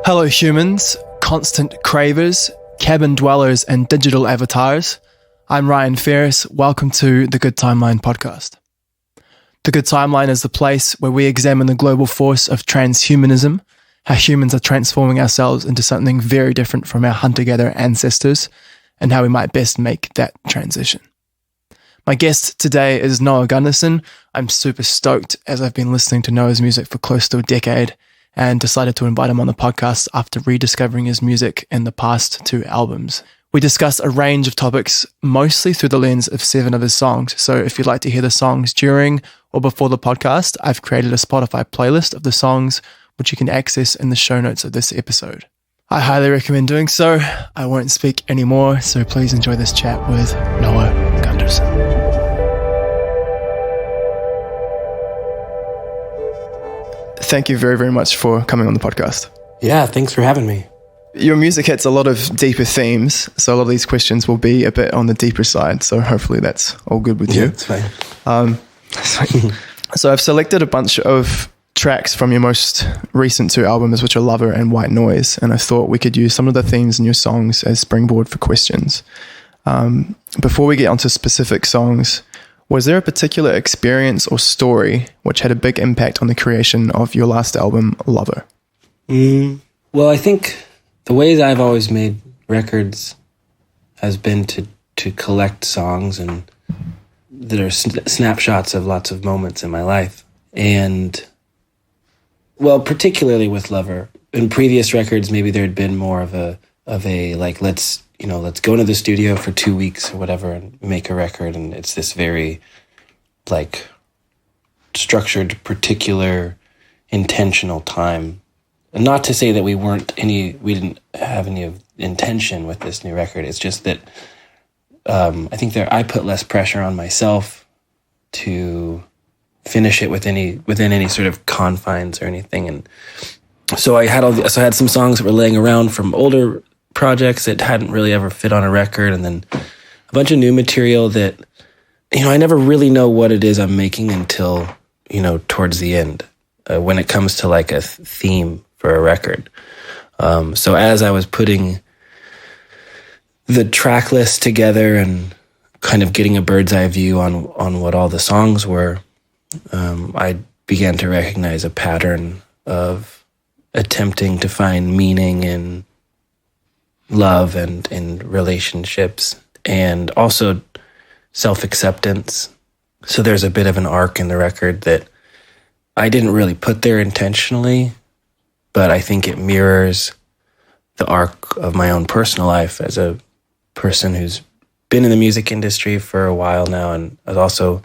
Hello humans, constant cravers, cabin dwellers and digital avatars. I'm Ryan Ferris. Welcome to the Good Timeline podcast. The Good Timeline is the place where we examine the global force of transhumanism, how humans are transforming ourselves into something very different from our hunter-gatherer ancestors, and how we might best make that transition. My guest today is Noah Gundersen. I'm super stoked as I've been listening to Noah's music for close to a decade and decided to invite him on the podcast after rediscovering his music in the past 2 albums. We discuss a range of topics, mostly through the lens of 7 of his songs. So if you'd like to hear the songs during or before the podcast, I've created a Spotify playlist of the songs, which you can access in the show notes of this episode. I highly recommend doing so. I won't speak anymore, so please enjoy this chat with Noah Gundersen. Thank you very, very much for coming on the podcast. Yeah, thanks for having me. Your music hits a lot of deeper themes, so a lot of these questions will be a bit on the deeper side, so hopefully that's all good with you. Yeah, it's fine. So I've selected a bunch of tracks from your most recent 2 albums, which are Lover and White Noise, and I thought we could use some of the themes in your songs as springboard for questions. Before we get onto specific songs, was there a particular experience or story which had a big impact on the creation of your last album, Lover? Well, I think the ways I've always made records has been to collect songs and that are snapshots of lots of moments in my life. And, well, particularly with Lover. In previous records, maybe there had been more of a like, let's go to the studio for 2 weeks or whatever and make a record. And it's this very, like, structured, particular, intentional time. And not to say that we didn't have any of intention with this new record. It's just that I think I put less pressure on myself to finish it within any sort of confines or anything. And so I had some songs that were laying around from older projects that hadn't really ever fit on a record, and then a bunch of new material that, I never really know what it is I'm making until, towards the end, when it comes to like a theme for a record. So as I was putting the track list together and kind of getting a bird's eye view on what all the songs were, I began to recognize a pattern of attempting to find meaning in love and in relationships, and also self-acceptance. So there's a bit of an arc in the record that I didn't really put there intentionally, but I think it mirrors the arc of my own personal life as a person who's been in the music industry for a while now, and has also,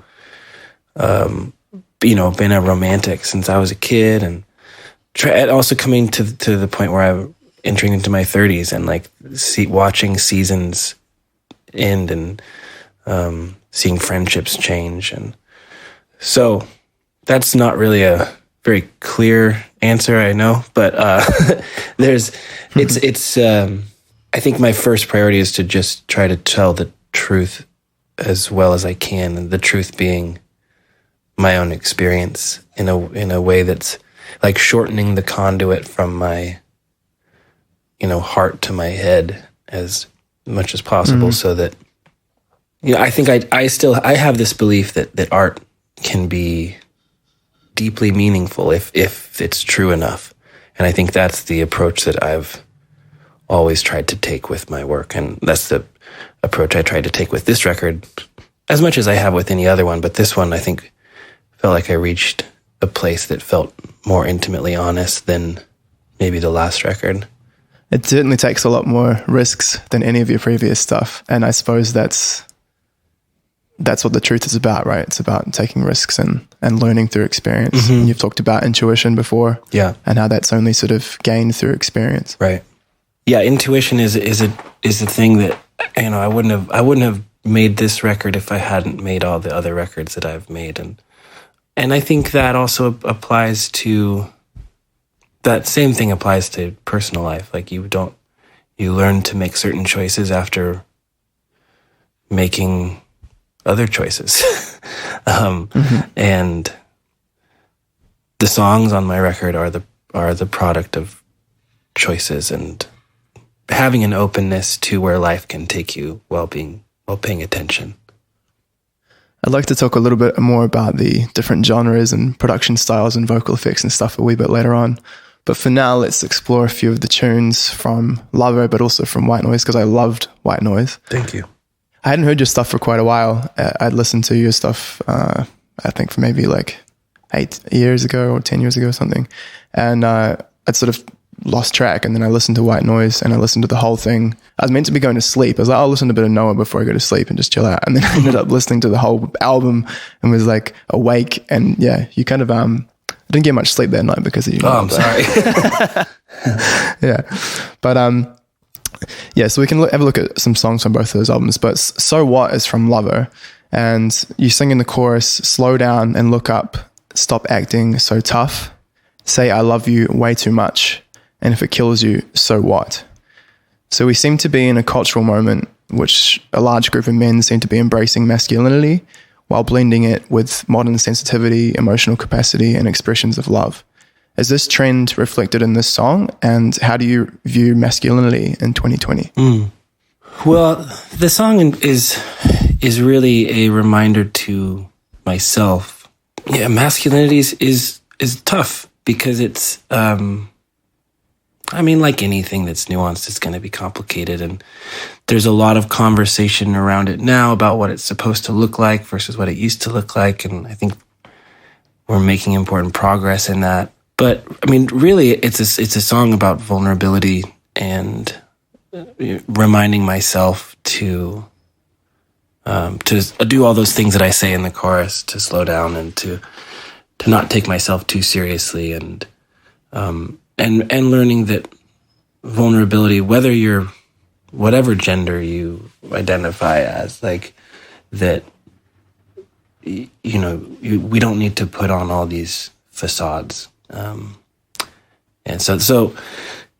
been a romantic since I was a kid, and also coming to the point where I'm entering into my 30s and like watching seasons end and seeing friendships change. And so that's not really a very clear answer, I know, but I think my first priority is to just try to tell the truth as well as I can, and the truth being my own experience in a way that's like shortening the conduit from my heart to my head as much as possible, so that, I think I have this belief that art can be deeply meaningful if it's true enough. And I think that's the approach that I've always tried to take with my work. And that's the approach I tried to take with this record, as much as I have with any other one. But this one, I think, felt like I reached a place that felt more intimately honest than maybe the last record. It certainly takes a lot more risks than any of your previous stuff. And I suppose that's that's what the truth is about, right? It's about taking risks and learning through experience. And you've talked about intuition before, and how that's only sort of gained through experience, right? Yeah, intuition is a thing that, you know, I wouldn't have made this record if I hadn't made all the other records that I've made, and I think that also applies to, that same thing applies to personal life. Like you learn to make certain choices after making other choices. And the songs on my record are the product of choices and having an openness to where life can take you while paying attention. I'd like to talk a little bit more about the different genres and production styles and vocal effects and stuff a wee bit later on. But for now, let's explore a few of the tunes from Lover, but also from White Noise, because I loved White Noise. Thank you. I hadn't heard your stuff for quite a while. I'd listened to your stuff, I think for maybe like 8 years ago or 10 years ago or something. And I'd sort of lost track. And then I listened to White Noise and I listened to the whole thing. I was meant to be going to sleep. I was like, I'll listen to a bit of Noah before I go to sleep and just chill out. And then I ended up listening to the whole album and was like awake. And yeah, you kind of, I didn't get much sleep that night because of you. Oh, I'm sorry. Yeah. But, yeah, so we can have a look at some songs from both of those albums. But So What is from Lover. And you sing in the chorus, slow down and look up, stop acting so tough, say I love you way too much, and if it kills you, so what? So we seem to be in a cultural moment which a large group of men seem to be embracing masculinity while blending it with modern sensitivity, emotional capacity, and expressions of love. Is this trend reflected in this song, and how do you view masculinity in 2020? Well, the song is really a reminder to myself. Yeah, masculinity is tough because it's, I mean, like anything that's nuanced, it's going to be complicated. And there's a lot of conversation around it now about what it's supposed to look like versus what it used to look like. And I think we're making important progress in that. But I mean, really, it's a song about vulnerability and reminding myself to do all those things that I say in the chorus, to slow down and to not take myself too seriously, and learning that vulnerability, whether you're whatever gender you identify as, like that, you know, we don't need to put on all these facades. And so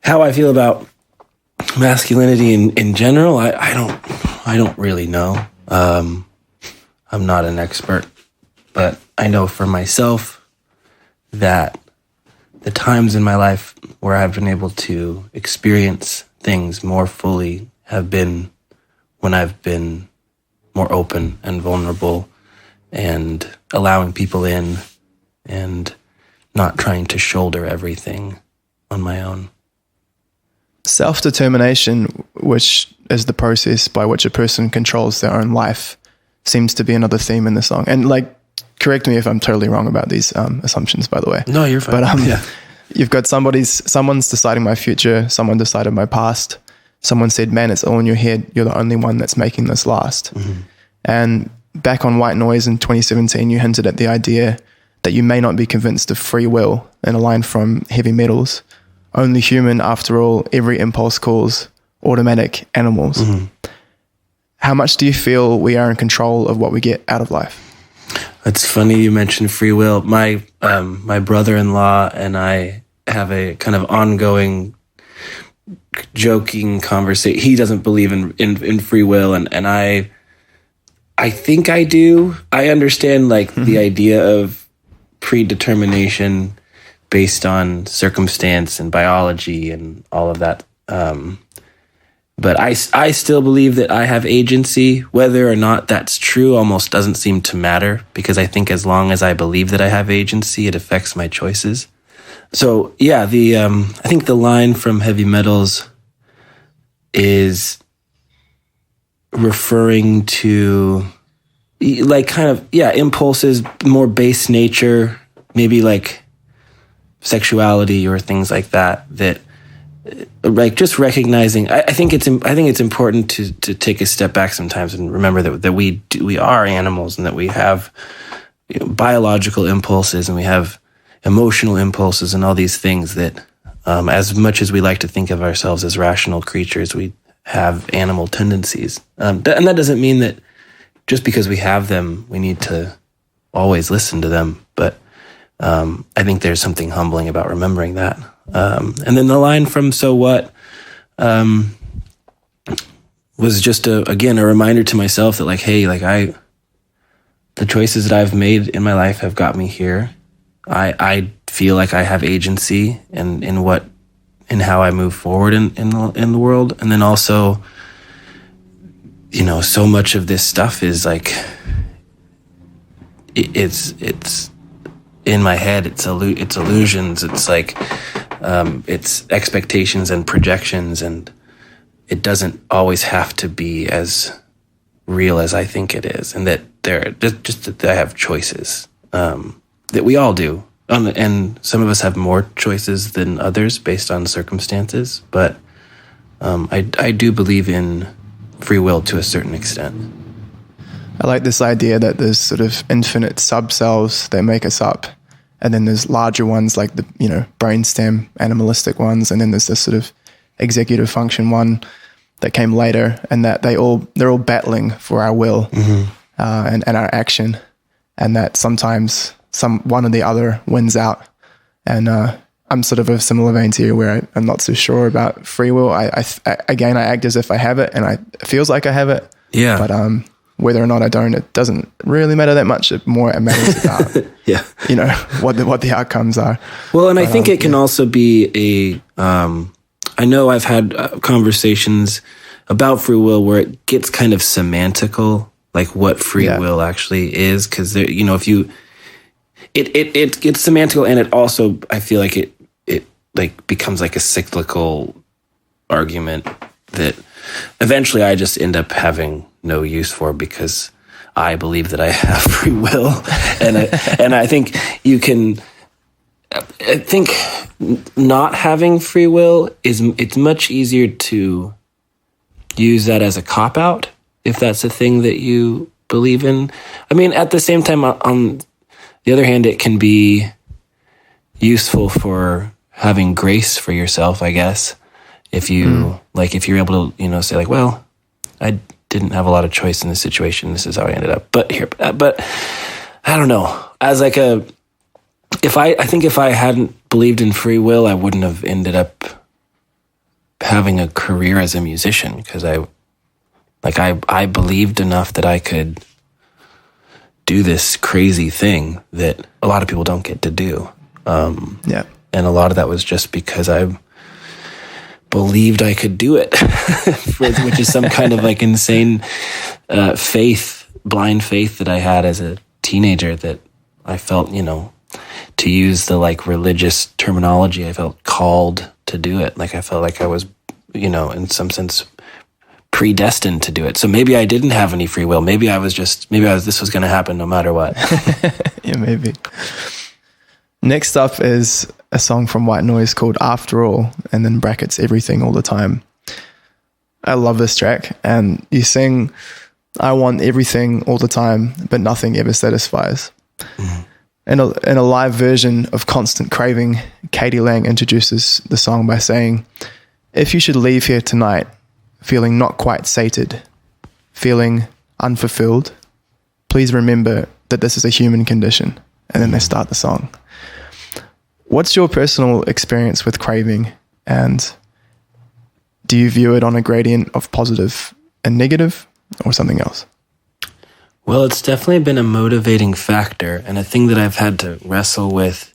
how I feel about masculinity in general, I don't really know. I'm not an expert, but I know for myself that the times in my life where I've been able to experience things more fully have been when I've been more open and vulnerable and allowing people in and not trying to shoulder everything on my own. Self-determination, which is the process by which a person controls their own life, seems to be another theme in the song. And like, correct me if I'm totally wrong about these assumptions, by the way. No, you're fine. But you've got someone's deciding my future, someone decided my past, someone said, man, it's all in your head, you're the only one that's making this last. Mm-hmm. And back on White Noise in 2017, you hinted at the idea that you may not be convinced of free will in a line from Heavy Metals. Only human, after all, every impulse calls automatic animals. Mm-hmm. How much do you feel we are in control of what we get out of life? It's funny you mentioned free will. My brother-in-law and I have a kind of ongoing joking conversation. He doesn't believe in free will, and I think I do. I understand like the idea of predetermination based on circumstance and biology and all of that. But I still believe that I have agency. Whether or not that's true almost doesn't seem to matter, because I think as long as I believe that I have agency, it affects my choices. So yeah, I think the line from Heavy Metals is referring to like kind of, impulses, more base nature, maybe like sexuality or things like that like just recognizing. I think it's important to take a step back sometimes and remember that we are animals, and that we have biological impulses, and we have emotional impulses, and all these things that, as much as we like to think of ourselves as rational creatures, we have animal tendencies. And that doesn't mean that just because we have them, we need to always listen to them. But I think there's something humbling about remembering that. And then the line from "So What" was just again a reminder to myself that, like, hey, like the choices that I've made in my life have got me here. I feel like I have agency in how I move forward in the world. And then also, so much of this stuff is like, it's in my head. It's illusions. It's like, it's expectations and projections, and it doesn't always have to be as real as I think it is. And that that I have choices, that we all do. And some of us have more choices than others based on circumstances. But I do believe in free will to a certain extent. I like this idea that there's sort of infinite subcells that make us up. And then there's larger ones like the, brainstem, animalistic ones. And then there's this sort of executive function one that came later, and that they're all battling for our will, mm-hmm. and our action. And that sometimes one or the other wins out. And I'm sort of a similar vein to you, where I'm not so sure about free will. I act as if I have it, and it feels like I have it. Yeah. But whether or not I don't, it doesn't really matter that much. It matters about yeah. what the outcomes are. Well, and I think it can also be I know I've had conversations about free will where it gets kind of semantical, like what free will actually is, because if you it gets semantical, and it also, I feel like it like becomes like a cyclical argument that eventually I just end up having no use for, because I believe that I have free will, and I think I think not having free will it's much easier to use that as a cop-out if that's a thing that you believe in. I mean, at the same time, on the other hand, it can be useful for having grace for yourself, I guess. If you if you're able to, say like, well, I didn't have a lot of choice in this situation. This is how I ended up. But I don't know. As like I think if I hadn't believed in free will, I wouldn't have ended up having a career as a musician, because I believed enough that I could do this crazy thing that a lot of people don't get to do. And a lot of that was just because I believed I could do it, which is some kind of like insane blind faith that I had as a teenager, that I felt, to use the like religious terminology, I felt called to do it. Like I felt like I was, in some sense predestined to do it. So maybe I didn't have any free will. Maybe this was going to happen no matter what. Yeah, maybe. Next up is a song from White Noise called After All, and then brackets Everything All the Time. I love this track, and you sing, I want everything all the time, but nothing ever satisfies. Mm. In a live version of Constant Craving, Katie Lang introduces the song by saying, if you should leave here tonight feeling not quite sated, feeling unfulfilled, please remember that this is a human condition. And then they start the song. What's your personal experience with craving, and do you view it on a gradient of positive and negative, or something else? Well, it's definitely been a motivating factor, and a thing that I've had to wrestle with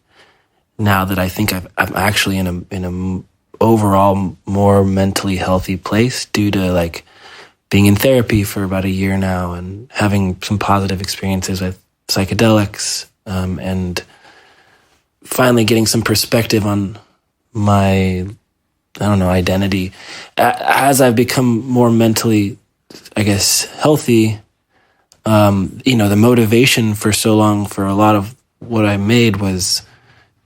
now that I think I'm actually in a overall more mentally healthy place, due to like being in therapy for about a year now and having some positive experiences with psychedelics, and finally getting some perspective on my, identity. As I've become more mentally, I guess, healthy, the motivation for so long for a lot of what I made was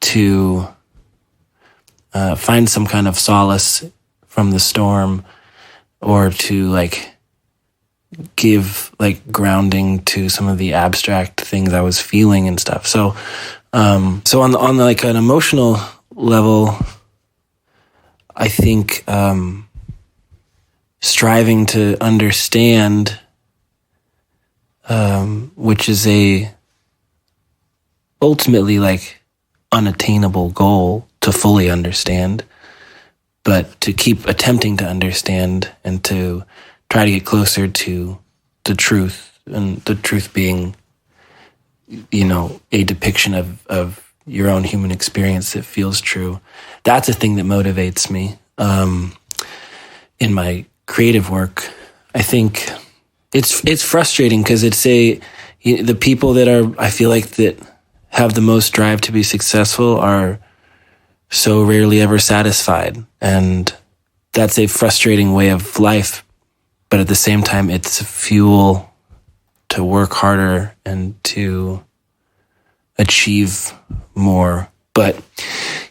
to find some kind of solace from the storm, or to like give like grounding to some of the abstract things I was feeling and stuff. So on like an emotional level, I think striving to understand, which is a ultimately like unattainable goal to fully understand, but to keep attempting to understand and to try to get closer to the truth, and the truth being, you know, a depiction of your own human experience that feels true. That's a thing that motivates me in my creative work. I think it's frustrating because the people that I feel like that have the most drive to be successful are so rarely ever satisfied, and that's a frustrating way of life. But at the same time, it's fuel to work harder and to achieve more. But,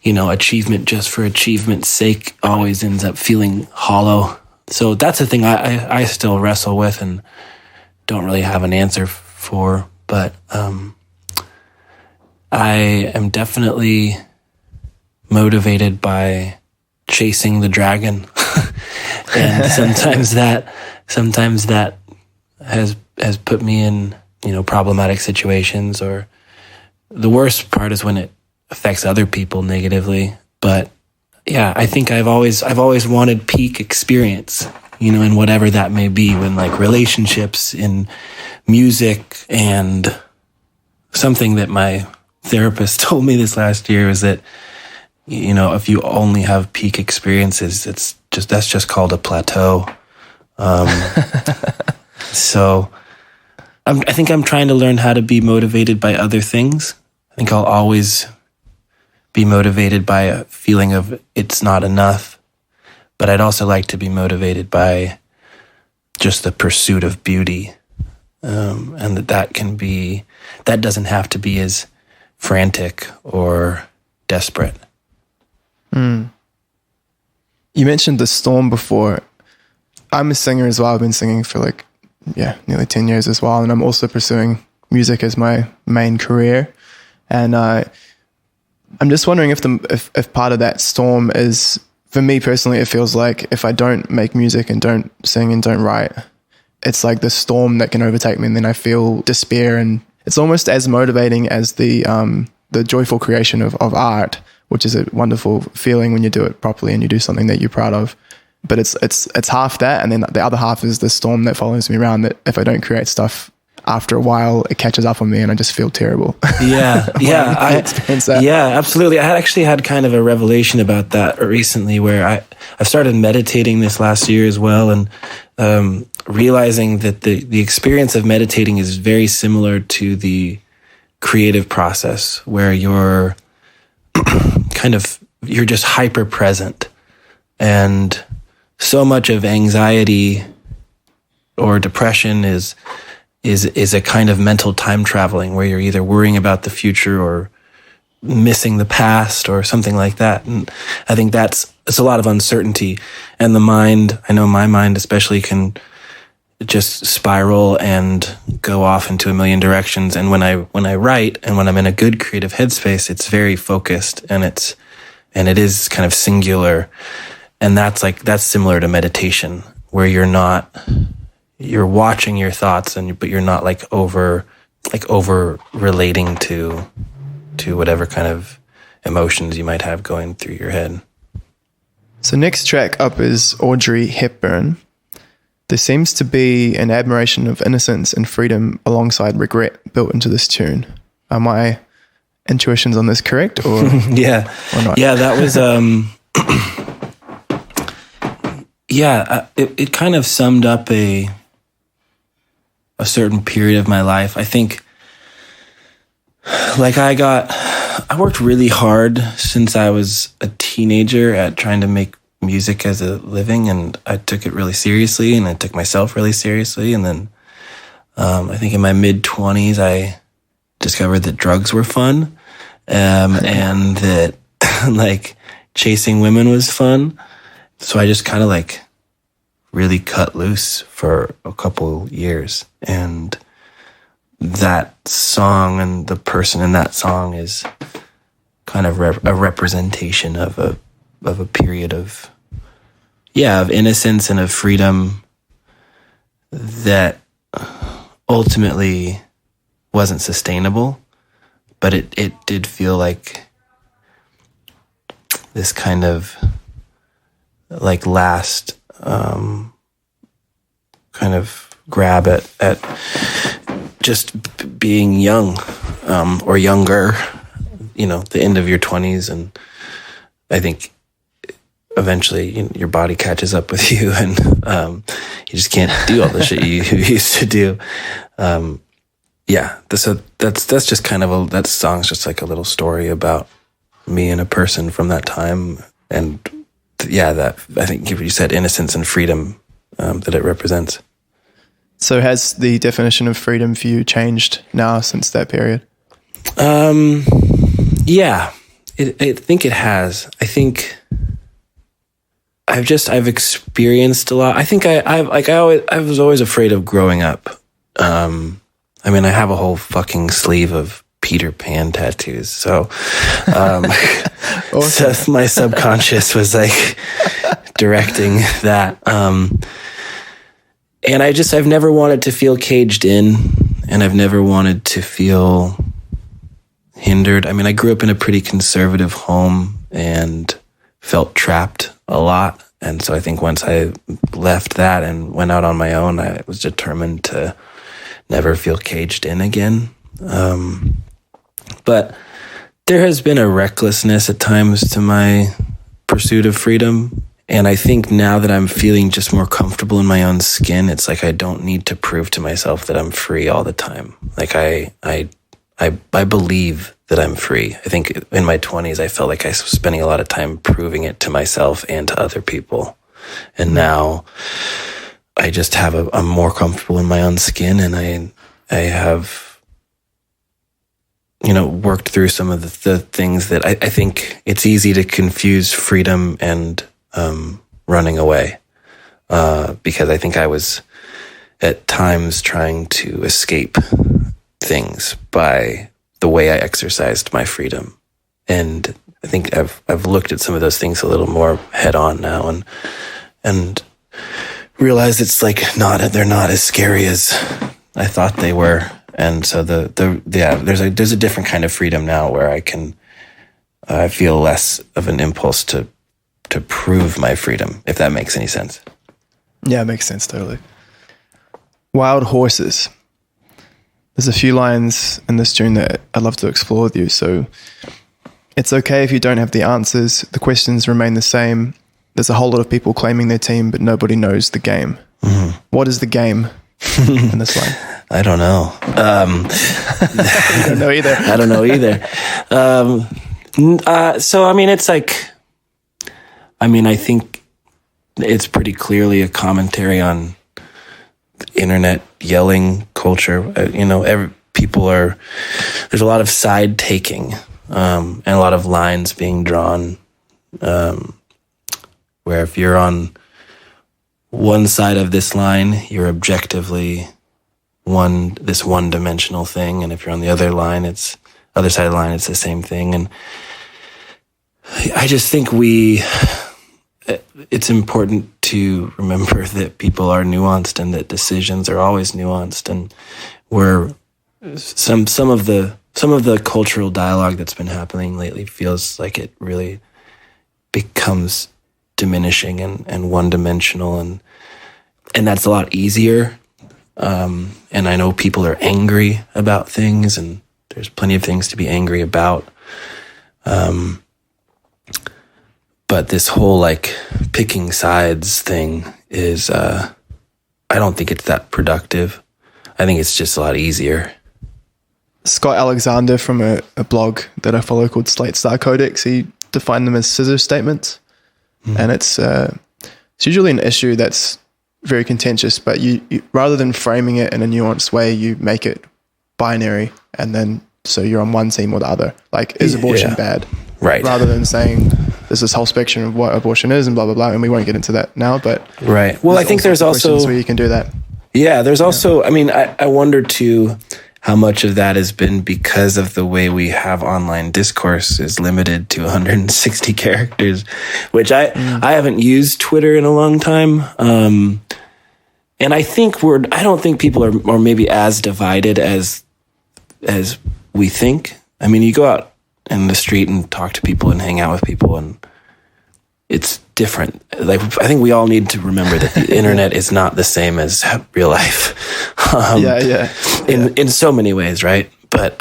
you know, achievement just for achievement's sake always ends up feeling hollow. So that's the thing I still wrestle with and don't really have an answer for. But I am definitely motivated by chasing the dragon. And sometimes that has put me in, you know, problematic situations, or the worst part is when it affects other people negatively. But yeah, I think I've always wanted peak experience, you know, in whatever that may be, when like relationships, in music. And something that my therapist told me this last year was that, you know, if you only have peak experiences, that's just called a plateau. So I think I'm trying to learn how to be motivated by other things. I think I'll always be motivated by a feeling of it's not enough, but I'd also like to be motivated by just the pursuit of beauty. And that doesn't have to be as frantic or desperate. You mentioned the storm before. I'm a singer as well. I've been singing for nearly 10 years as well. And I'm also pursuing music as my main career. And I'm just wondering if part of that storm is, for me personally, it feels like if I don't make music and don't sing and don't write, it's like the storm that can overtake me, and then I feel despair. And it's almost as motivating as the joyful creation of art, which is a wonderful feeling when you do it properly and you do something that you're proud of. But it's half that, and then the other half is the storm that follows me around, that if I don't create stuff, after a while it catches up on me and I just feel terrible. Yeah. I experience that. Yeah, absolutely. I had actually had kind of a revelation about that recently, where I started meditating this last year as well, and realizing that the experience of meditating is very similar to the creative process, where you're just hyper present, and so much of anxiety or depression is a kind of mental time traveling, where you're either worrying about the future or missing the past or something like that. And I think it's a lot of uncertainty, and the mind, I know my mind especially, can just spiral and go off into a million directions. And when I write, and when I'm in a good creative headspace, it's very focused, and it is kind of singular. And that's similar to meditation, where you're watching your thoughts, but you're not over relating to whatever kind of emotions you might have going through your head. So next track up is Audrey Hepburn. There seems to be an admiration of innocence and freedom alongside regret built into this tune. Are my intuitions on this correct, or yeah, or not? Yeah, that was it kind of summed up a certain period of my life. I think, like, I worked really hard since I was a teenager at trying to make music as a living, and I took it really seriously, and I took myself really seriously. And then I think in my mid-20s, I discovered that drugs were fun, and that like chasing women was fun. So I just kind of like really cut loose for a couple years. And that song and the person in that song is kind of a representation of a period of innocence and of freedom that ultimately wasn't sustainable, but it did feel like this kind of like last kind of grab at just being young or younger, the end of your 20s. And I think eventually your body catches up with you, and you just can't do all the shit you used to do. So that's just kind of that song's just like a little story about me and a person from that time. And that I think you said innocence and freedom that it represents. So has the definition of freedom for you changed now since that period? Yeah, I think it has. I think I've experienced a lot. I think I was always afraid of growing up. I have a whole fucking sleeve of Peter Pan tattoos. So, so my subconscious was like directing that. And I've never wanted to feel caged in, and I've never wanted to feel hindered. I grew up in a pretty conservative home and felt trapped a lot. And so I think once I left that and went out on my own, I was determined to never feel caged in again. But there has been a recklessness at times to my pursuit of freedom. And I think now that I'm feeling just more comfortable in my own skin, it's like I don't need to prove to myself that I'm free all the time. Like I believe that I'm free. I think in my 20s, I felt like I was spending a lot of time proving it to myself and to other people. And now I just I'm more comfortable in my own skin, and I have, worked through some of the things that I think it's easy to confuse freedom and running away, because I think I was at times trying to escape things by the way I exercised my freedom. And I think I've looked at some of those things a little more head on now, and realized it's like they're not as scary as I thought they were. And so there's a different kind of freedom now where I feel less of an impulse to prove my freedom, if that makes any sense. Yeah, it makes sense, totally. Wild Horses. There's a few lines in this tune that I'd love to explore with you. So, it's okay if you don't have the answers. The questions remain the same. There's a whole lot of people claiming their team, but nobody knows the game. Mm-hmm. What is the game in this line? I don't know. I don't know either. I don't know either. It's like, I think it's pretty clearly a commentary on internet yelling culture. There's a lot of side taking, and a lot of lines being drawn, where if you're on one side of this line, you're objectively this one-dimensional thing, and if you're on the other side of the line, it's the same thing. And I just think it's important to remember that people are nuanced and that decisions are always nuanced, and where some of the cultural dialogue that's been happening lately feels like it really becomes diminishing and one-dimensional, and that's a lot easier. And I know people are angry about things, and there's plenty of things to be angry about. But this whole picking sides thing is, I don't think it's that productive. I think it's just a lot easier. Scott Alexander from a blog that I follow called Slate Star Codex, he defined them as scissor statements. Mm. And it's usually an issue that's very contentious, but you rather than framing it in a nuanced way, you make it binary, and then so you're on one team or the other. Like, is abortion bad? Right. Rather than saying, there's this whole spectrum of what abortion is and blah, blah, blah. And we won't get into that now, but right. Well, I think there's also where you can do that. Yeah, there's also, I mean, I wonder too how much of that has been because of the way we have online discourse is limited to 160 characters, which I haven't used Twitter in a long time. And I think I don't think people are maybe as divided as we think. I mean, you go out in the street and talk to people and hang out with people, and it's different. Like, I think we all need to remember that the internet is not the same as real life. In so many ways, right? But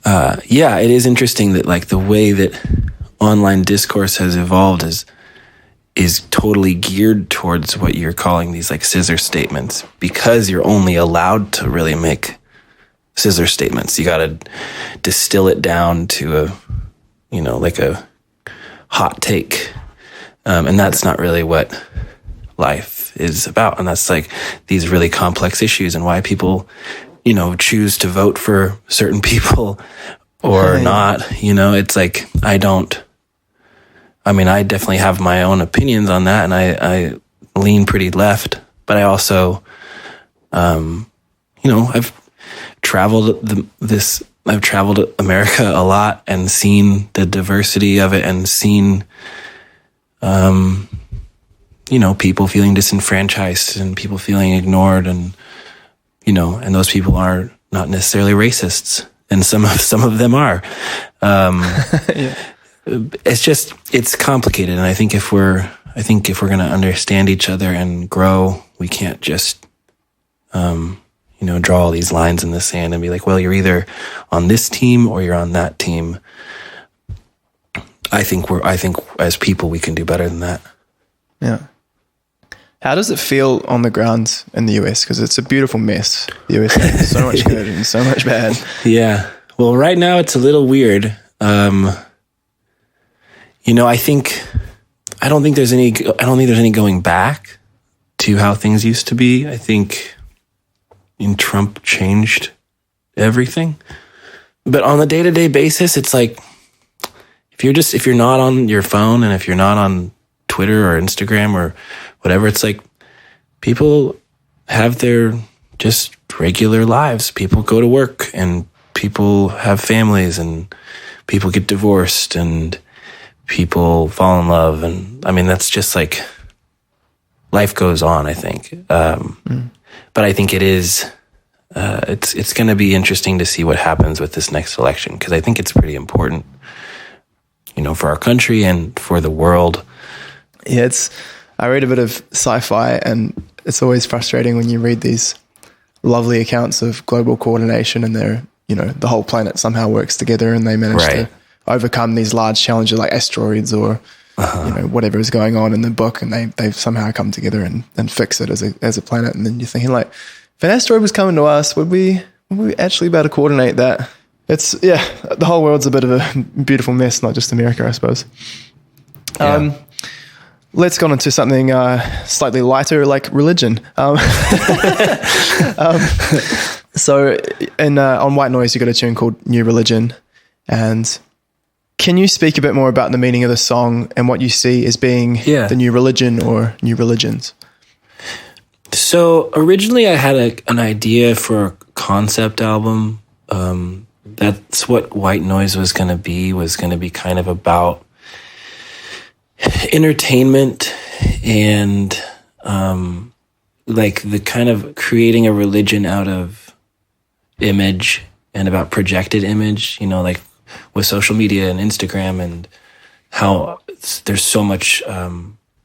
it is interesting that like the way that online discourse has evolved is totally geared towards what you're calling these like scissor statements, because you're only allowed to really make scissor statements. You got to distill it down to like a hot take. And that's not really what life is about. And that's like these really complex issues and why people, choose to vote for certain people or not. It's like, I definitely have my own opinions on that, and I lean pretty left, but I also, I've traveled I've traveled America a lot and seen the diversity of it and seen, people feeling disenfranchised and people feeling ignored, and, and those people are not necessarily racists, and some of them are. It's complicated. And I think if we're going to understand each other and grow, we can't just, draw all these lines in the sand and be like, well, you're either on this team or you're on that team. I think as people, we can do better than that. Yeah. How does it feel on the ground in the US? Because it's a beautiful mess. The US has so much good and so much bad. Yeah. Well, right now it's a little weird. I don't think there's any going back to how things used to be. I think Trump changed everything. But on a day-to-day basis, it's like, if you're not on your phone and if you're not on Twitter or Instagram or whatever, it's like people have their just regular lives. People go to work and people have families and people get divorced and people fall in love. And that's just like life goes on, I think. But I think it is, it's going to be interesting to see what happens with this next election, because I think it's pretty important, for our country and for the world. Yeah, I read a bit of sci-fi, and it's always frustrating when you read these lovely accounts of global coordination and the whole planet somehow works together and they manage to overcome these large challenges like asteroids or whatever is going on in the book, and they've somehow come together and fix it as a planet. And then you're thinking, like, if an asteroid was coming to us, would we actually be able to coordinate that? The whole world's a bit of a beautiful mess, not just America, I suppose. Yeah. Let's go on to something slightly lighter, like religion. So on White Noise, you got a tune called New Religion. And can you speak a bit more about the meaning of the song and what you see as being the new religion or new religions? So originally I had an idea for a concept album. That's what White Noise was going to be kind of about entertainment and like the kind of creating a religion out of image and about projected image, like with social media and Instagram and how there's so much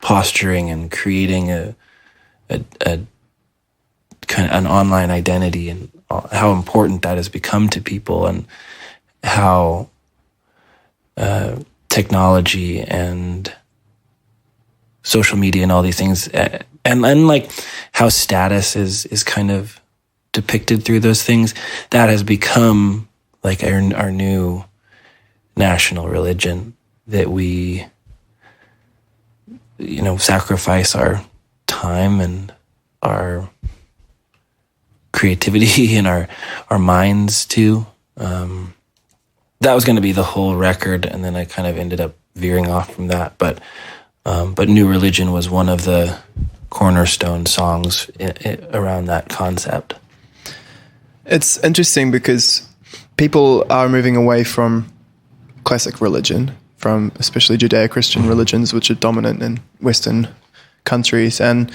posturing and creating a kind of an online identity, and how important that has become to people, and how technology and social media and all these things, and like how status is kind of depicted through those things, that has become like our new national religion, that we sacrifice our time and our creativity and our minds to. that was going to be the whole record, and then I kind of ended up veering off from that. But New Religion was one of the cornerstone songs around that concept. It's interesting because people are moving away from classic religion, from especially Judeo-Christian religions, which are dominant in Western countries. And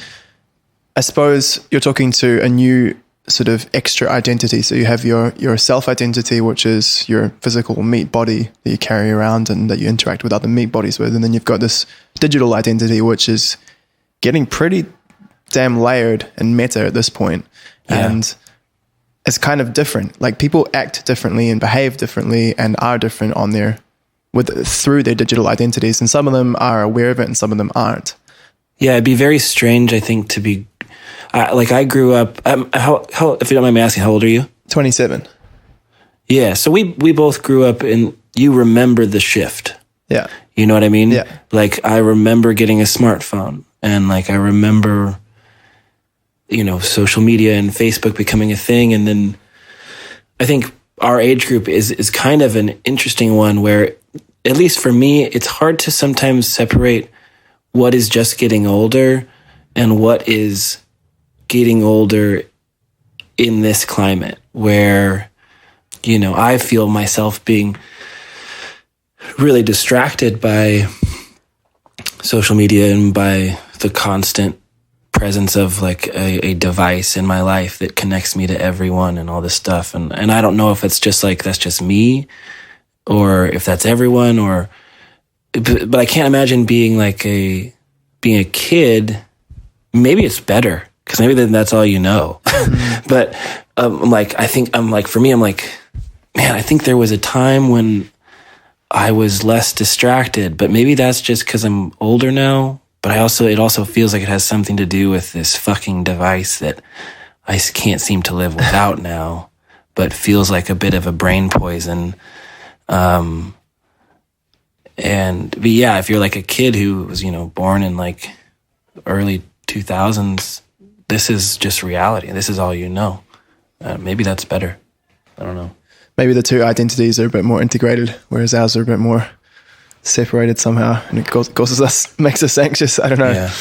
I suppose you're talking to a new sort of extra identity. So you have your self-identity, which is your physical meat body that you carry around and that you interact with other meat bodies with. And then you've got this digital identity, which is getting pretty damn layered and meta at this point. Yeah. And it's kind of different. Like, people act differently and behave differently and are different on their through their digital identities, and some of them are aware of it and some of them aren't. Yeah, it'd be very strange, I think, to be I grew up. How if you don't mind me asking, how old are you? 27. Yeah, so we both grew up in. You remember the shift. Yeah, you know what I mean. Yeah, like I remember getting a smartphone, and like I remember, social media and Facebook becoming a thing, and then I think our age group is kind of an interesting one where, at least for me, it's hard to sometimes separate what is just getting older and what is getting older in this climate where, I feel myself being really distracted by social media and by the constant presence of like a device in my life that connects me to everyone and all this stuff. And I don't know if it's just like, that's just me or if that's everyone but I can't imagine being a kid. Maybe it's better because maybe then that's all you know. Mm-hmm. But for me, I'm like, man, I think there was a time when I was less distracted, but maybe that's just because I'm older now. But it also feels like it has something to do with this fucking device that I can't seem to live without now, but feels like a bit of a brain poison. But yeah, if you're like a kid who was, born in like early 2000s, this is just reality. This is all you know. Maybe that's better. I don't know. Maybe the two identities are a bit more integrated, whereas ours are a bit more separated somehow, and it makes us anxious. I don't know. Yeah.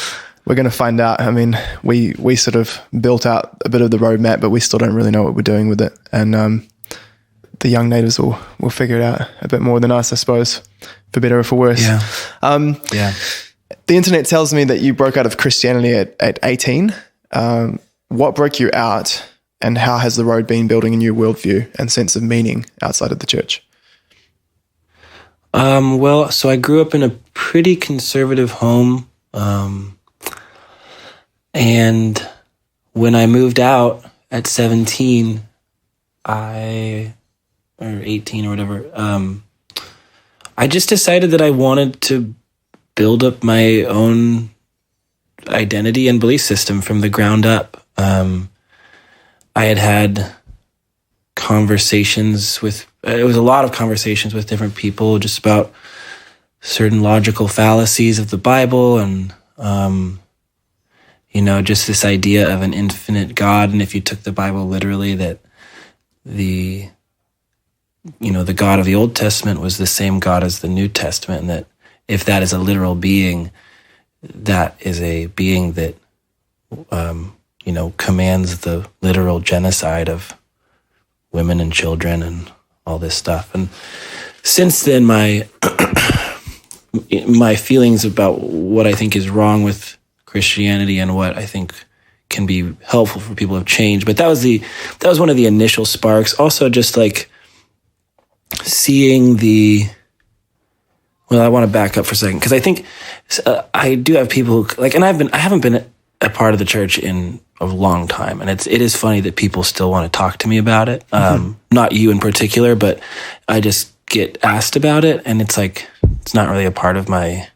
We're going to find out. I mean, we sort of built out a bit of the roadmap, but we still don't really know what we're doing with it. And the young natives will figure it out a bit more than us, I suppose, for better or for worse. Yeah. Yeah. The internet tells me that you broke out of Christianity at 18. What broke you out, and how has the road been building a new worldview and sense of meaning outside of the church? Well, so I grew up in a pretty conservative home. And when I moved out at 17, or 18 or whatever, I just decided that I wanted to build up my own identity and belief system from the ground up. I had conversations it was a lot of conversations with different people just about certain logical fallacies of the Bible and, just this idea of an infinite God. And if you took the Bible literally, that the God of the Old Testament was the same God as the New Testament. And that if that is a literal being, that is a being that, commands the literal genocide of women and children and all this stuff. And since then, my feelings about what I think is wrong with Christianity and what I think can be helpful for people have changed. But that was one of the initial sparks. Also, just like seeing I want to back up for a second because I think I do have people who and I haven't been a part of the church in a long time, and it is funny that people still want to talk to me about it. Not you in particular, but I just get asked about it, and it's like it's not really a part of my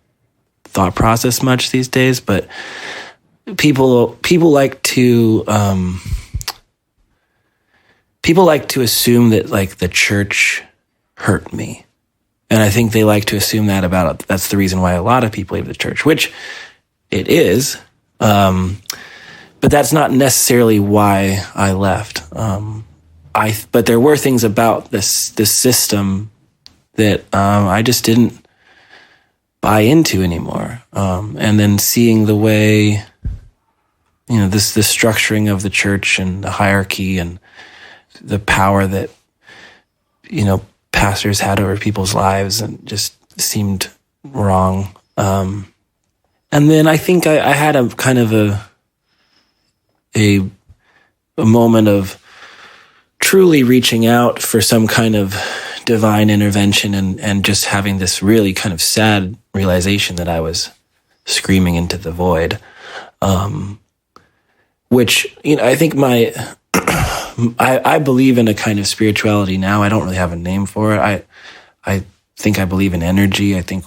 thought process much these days. But people like to assume that like the church hurt me. And I think they like to assume that about it. That's the reason why a lot of people leave the church, which it is. But that's not necessarily why I left. But there were things about this system that I just didn't buy into anymore. And then seeing the way, this structuring of the church and the hierarchy and the power that, pastors had over people's lives, and just seemed wrong. And then I think I had a kind of a moment of truly reaching out for some kind of divine intervention, and just having this really kind of sad realization that I was screaming into the void. Which, I think I believe in a kind of spirituality now. I don't really have a name for it. I think I believe in energy. I think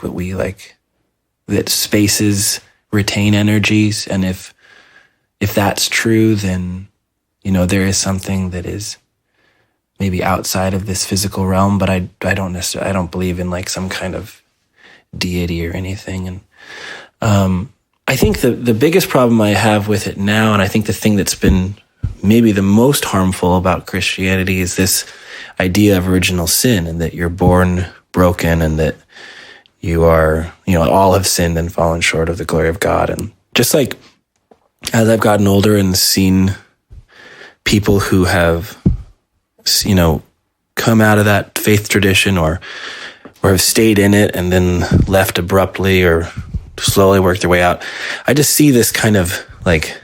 that spaces retain energies. And if that's true, then, there is something that is maybe outside of this physical realm, but I don't believe in like some kind of deity or anything. And, I think the biggest problem I have with it now, and I think the thing that's been maybe the most harmful about Christianity, is this idea of original sin, and that you're born broken, and that you are, all have sinned and fallen short of the glory of God. And just like as I've gotten older and seen people who have, come out of that faith tradition or have stayed in it and then left abruptly or slowly work their way out, I just see this kind of like,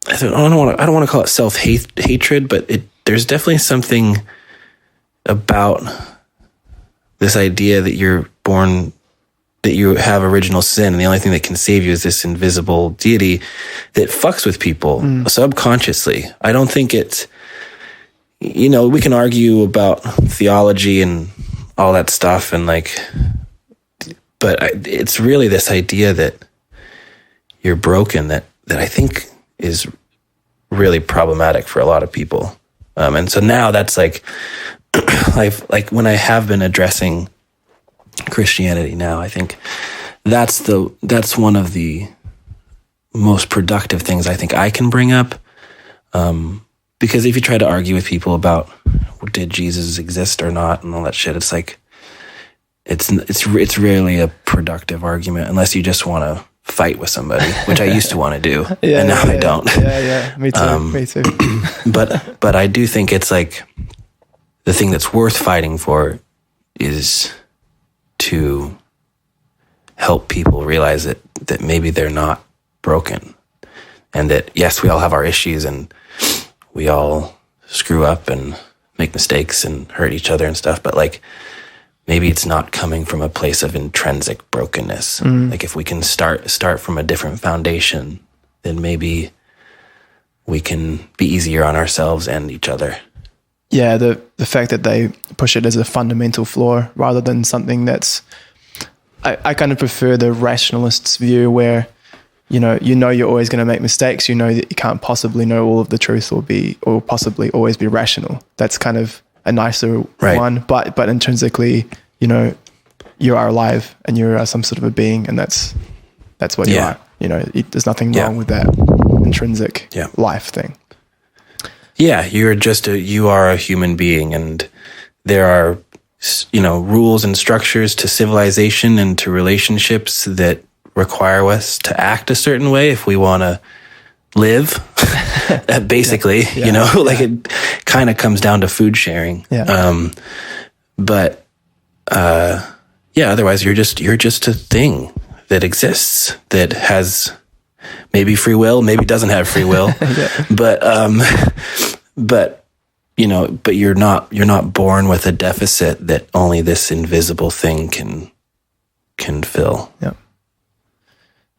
I don't want to call it self-hatred, but there's definitely something about this idea that you're born, that you have original sin, and the only thing that can save you is this invisible deity that fucks with people subconsciously. I don't think it's, we can argue about theology and all that stuff, and but it's really this idea that you're broken that I think is really problematic for a lot of people. And so now that's like when I have been addressing Christianity now, I think that's one of the most productive things I think I can bring up. Because if you try to argue with people about did Jesus exist or not and all that shit, it's like, it's rarely a productive argument unless you just want to fight with somebody, which I used to want to do, and now I don't. Yeah, me too. But I do think it's like the thing that's worth fighting for is to help people realize that maybe they're not broken, and that yes, we all have our issues and we all screw up and make mistakes and hurt each other and stuff, but like, maybe it's not coming from a place of intrinsic brokenness. Like if we can start from a different foundation, then maybe we can be easier on ourselves and each other. Yeah, the fact that they push it as a fundamental flaw rather than something that's, I kind of prefer the rationalist's view where, you're always going to make mistakes. You know that you can't possibly know all of the truth or possibly always be rational. That's kind of a nicer one, but intrinsically, you are alive and you are some sort of a being, and that's what you are. There's nothing wrong with that intrinsic life thing. Yeah, you are a human being, and there are, rules and structures to civilization and to relationships that require us to act a certain way if we want to live. Basically, it kind of comes down to food sharing. Otherwise you're just a thing that exists that has maybe free will, maybe doesn't have free will, but you're not born with a deficit that only this invisible thing can fill. Yeah.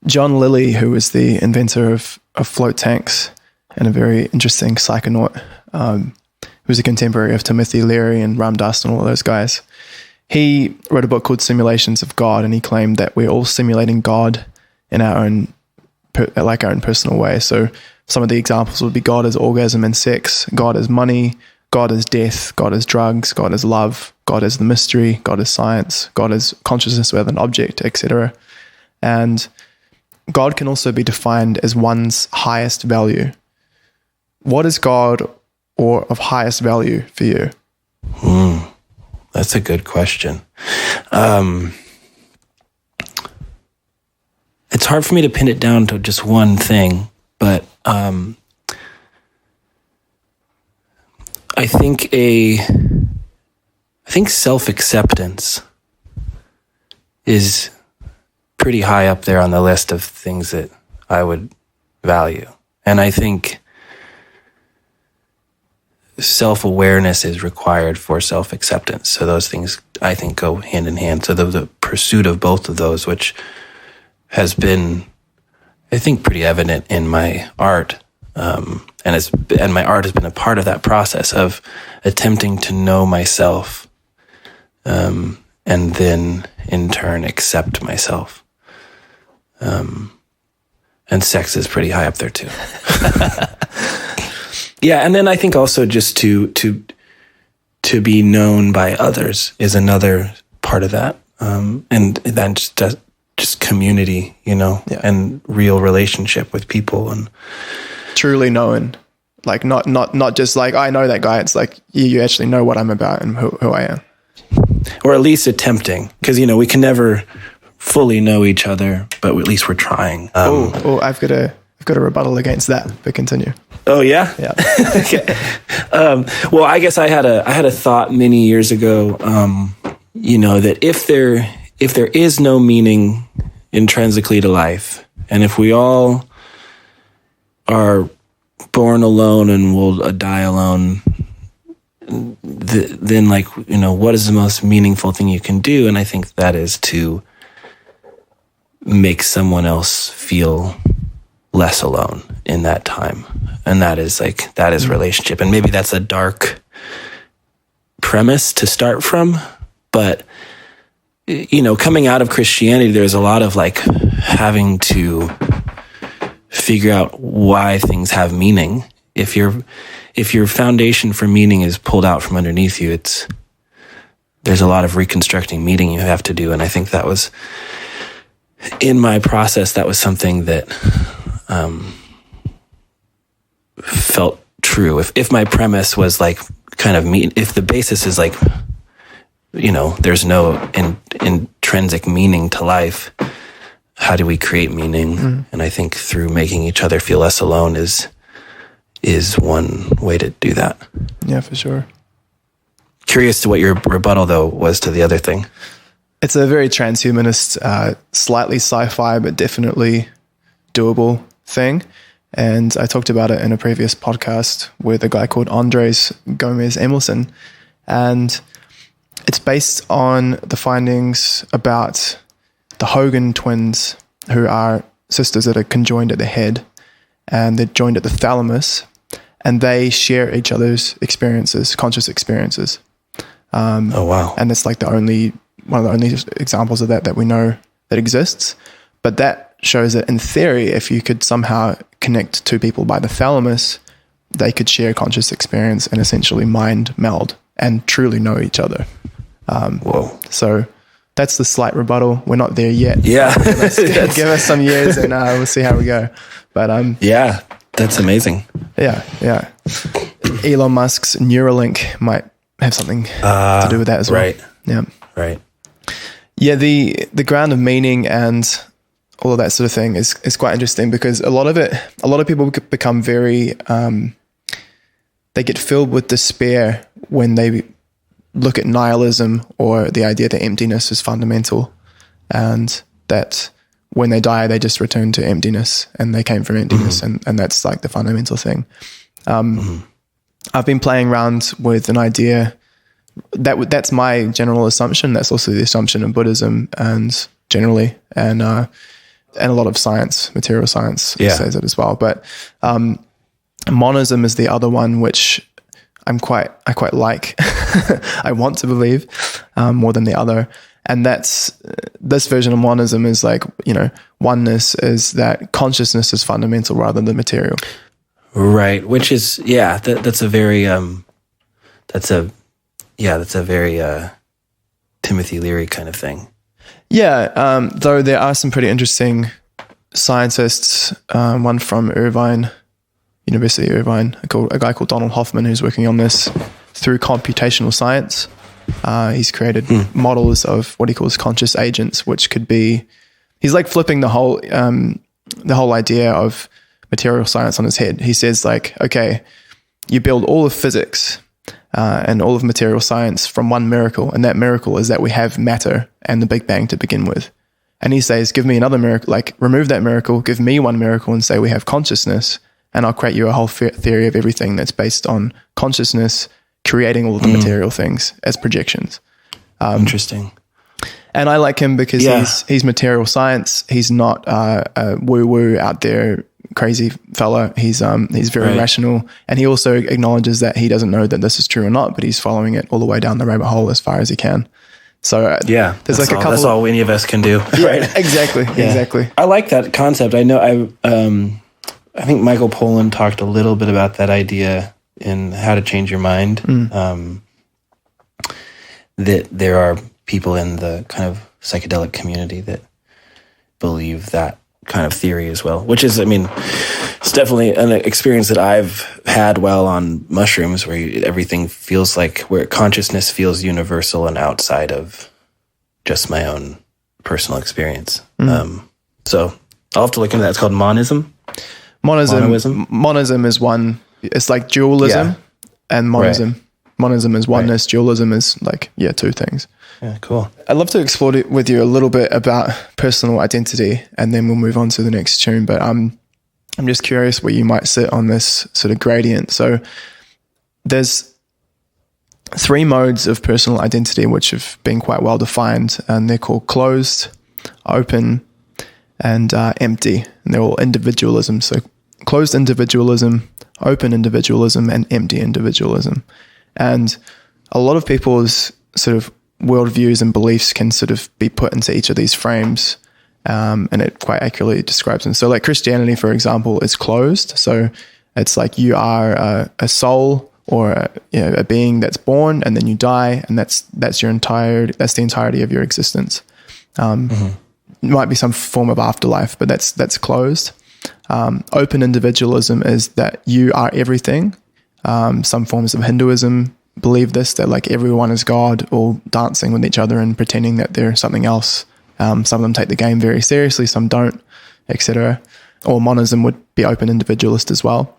John Lilly, who was the inventor of float tanks and a very interesting psychonaut, who was a contemporary of Timothy Leary and Ram Dass and all of those guys, he wrote a book called Simulations of God, and he claimed that we're all simulating God in our own personal way. So some of the examples would be God as orgasm and sex, God as money, God as death, God as drugs, God as love, God as the mystery, God as science, God as consciousness with an object, etc. And God can also be defined as one's highest value. What is God or of highest value for you? That's a good question. It's hard for me to pin it down to just one thing, but I think self-acceptance is pretty high up there on the list of things that I would value. And I think self-awareness is required for self-acceptance. So those things, I think, go hand in hand. So the pursuit of both of those, which has been, I think, pretty evident in my art, and my art has been a part of that process of attempting to know myself, and then in turn accept myself. And sex is pretty high up there too. Yeah, and then I think also just to be known by others is another part of that, and then just community, and real relationship with people, and truly known, like not just like I know that guy. It's like you actually know what I'm about and who I am, or at least attempting, because we can never fully know each other, but at least we're trying. I've got a rebuttal against that, but continue. Oh yeah. Okay. Well, I guess I had a thought many years ago, that if there is no meaning intrinsically to life, and if we all are born alone and will die alone, then what is the most meaningful thing you can do? And I think that is to make someone else feel less alone in that time. And that is relationship. And maybe that's a dark premise to start from, but coming out of Christianity, there's a lot of having to figure out why things have meaning. If your foundation for meaning is pulled out from underneath you, there's a lot of reconstructing meaning you have to do. And I think that was, in my process, that was something that felt true. If my premise was if the basis is there's no intrinsic meaning to life, how do we create meaning? And I think through making each other feel less alone is one way to do that. Yeah, for sure. Curious to what your rebuttal though was to the other thing. It's a very transhumanist, slightly sci-fi, but definitely doable thing. And I talked about it in a previous podcast with a guy called Andres Gomez Emelson. And it's based on the findings about the Hogan twins, who are sisters that are conjoined at the head, and they're joined at the thalamus, and they share each other's experiences, conscious experiences. Oh, wow. And it's one of the only examples of that we know that exists. But that shows that in theory, if you could somehow connect two people by the thalamus, they could share conscious experience and essentially mind meld and truly know each other. Whoa. So that's the slight rebuttal. We're not there yet. Yeah. Give us some years and we'll see how we go. But yeah, that's amazing. Yeah. Elon Musk's Neuralink might have something to do with that as well. Right. Yeah. Right. Yeah, the ground of meaning and all of that sort of thing is quite interesting, because a lot of people become very, they get filled with despair when they look at nihilism, or the idea that emptiness is fundamental, and that when they die, they just return to emptiness and they came from emptiness. And that's the fundamental thing. I've been playing around with an idea that's my general assumption. That's also the assumption in Buddhism and generally, and a lot of science, material science says it as well. But monism is the other one, which I quite like. I want to believe more than the other. And that's this version of monism is oneness is that consciousness is fundamental rather than material. Right, which is that's a very Timothy Leary kind of thing. Yeah, though there are some pretty interesting scientists, one from University of Irvine, a guy called Donald Hoffman, who's working on this through computational science. He's created models of what he calls conscious agents, which could be, he's like flipping the whole idea of material science on his head. He says like, okay, you build all of physics and all of material science from one miracle, and that miracle is that we have matter and the Big Bang to begin with. And he says, give me another miracle, like remove that miracle, give me one miracle and say we have consciousness, and I'll create you a whole theory of everything that's based on consciousness creating all of the material things as projections. Interesting. And I like him because he's material science. He's not a woo-woo out there crazy fella. He's very rational, and he also acknowledges that he doesn't know that this is true or not, but he's following it all the way down the rabbit hole as far as he can. So there's like a couple. That's all any of us can do. Right? Exactly. I like that concept. I know. I think Michael Pollan talked a little bit about that idea in How to Change Your Mind. That there are people in the kind of psychedelic community that believe that kind of theory as well, which is, I mean, it's definitely an experience that I've had while on mushrooms, where everything feels like, where consciousness feels universal and outside of just my own personal experience. So I'll have to look into that. It's called monism. Monism is one. It's like dualism and monism. Right. Monism is oneness. Right. Dualism is like, two things. Yeah, cool. I'd love to explore it with you a little bit about personal identity, and then we'll move on to the next tune. But I'm just curious where you might sit on this sort of gradient. So there's 3 modes of personal identity which have been quite well defined, and they're called closed, open, and empty. And they're all individualism. So closed individualism, open individualism, and empty individualism. And a lot of people's sort of worldviews and beliefs can sort of be put into each of these frames, and it quite accurately describes them. So like Christianity, for example, is closed. So it's like you are a soul or a being that's born and then you die, and that's the entirety of your existence. Might be some form of afterlife, but that's closed. Open individualism is that you are everything. Some forms of Hinduism believe this, that like everyone is God, all dancing with each other and pretending that they're something else. Some of them take the game very seriously, some don't, etc. Or monism would be open individualist as well.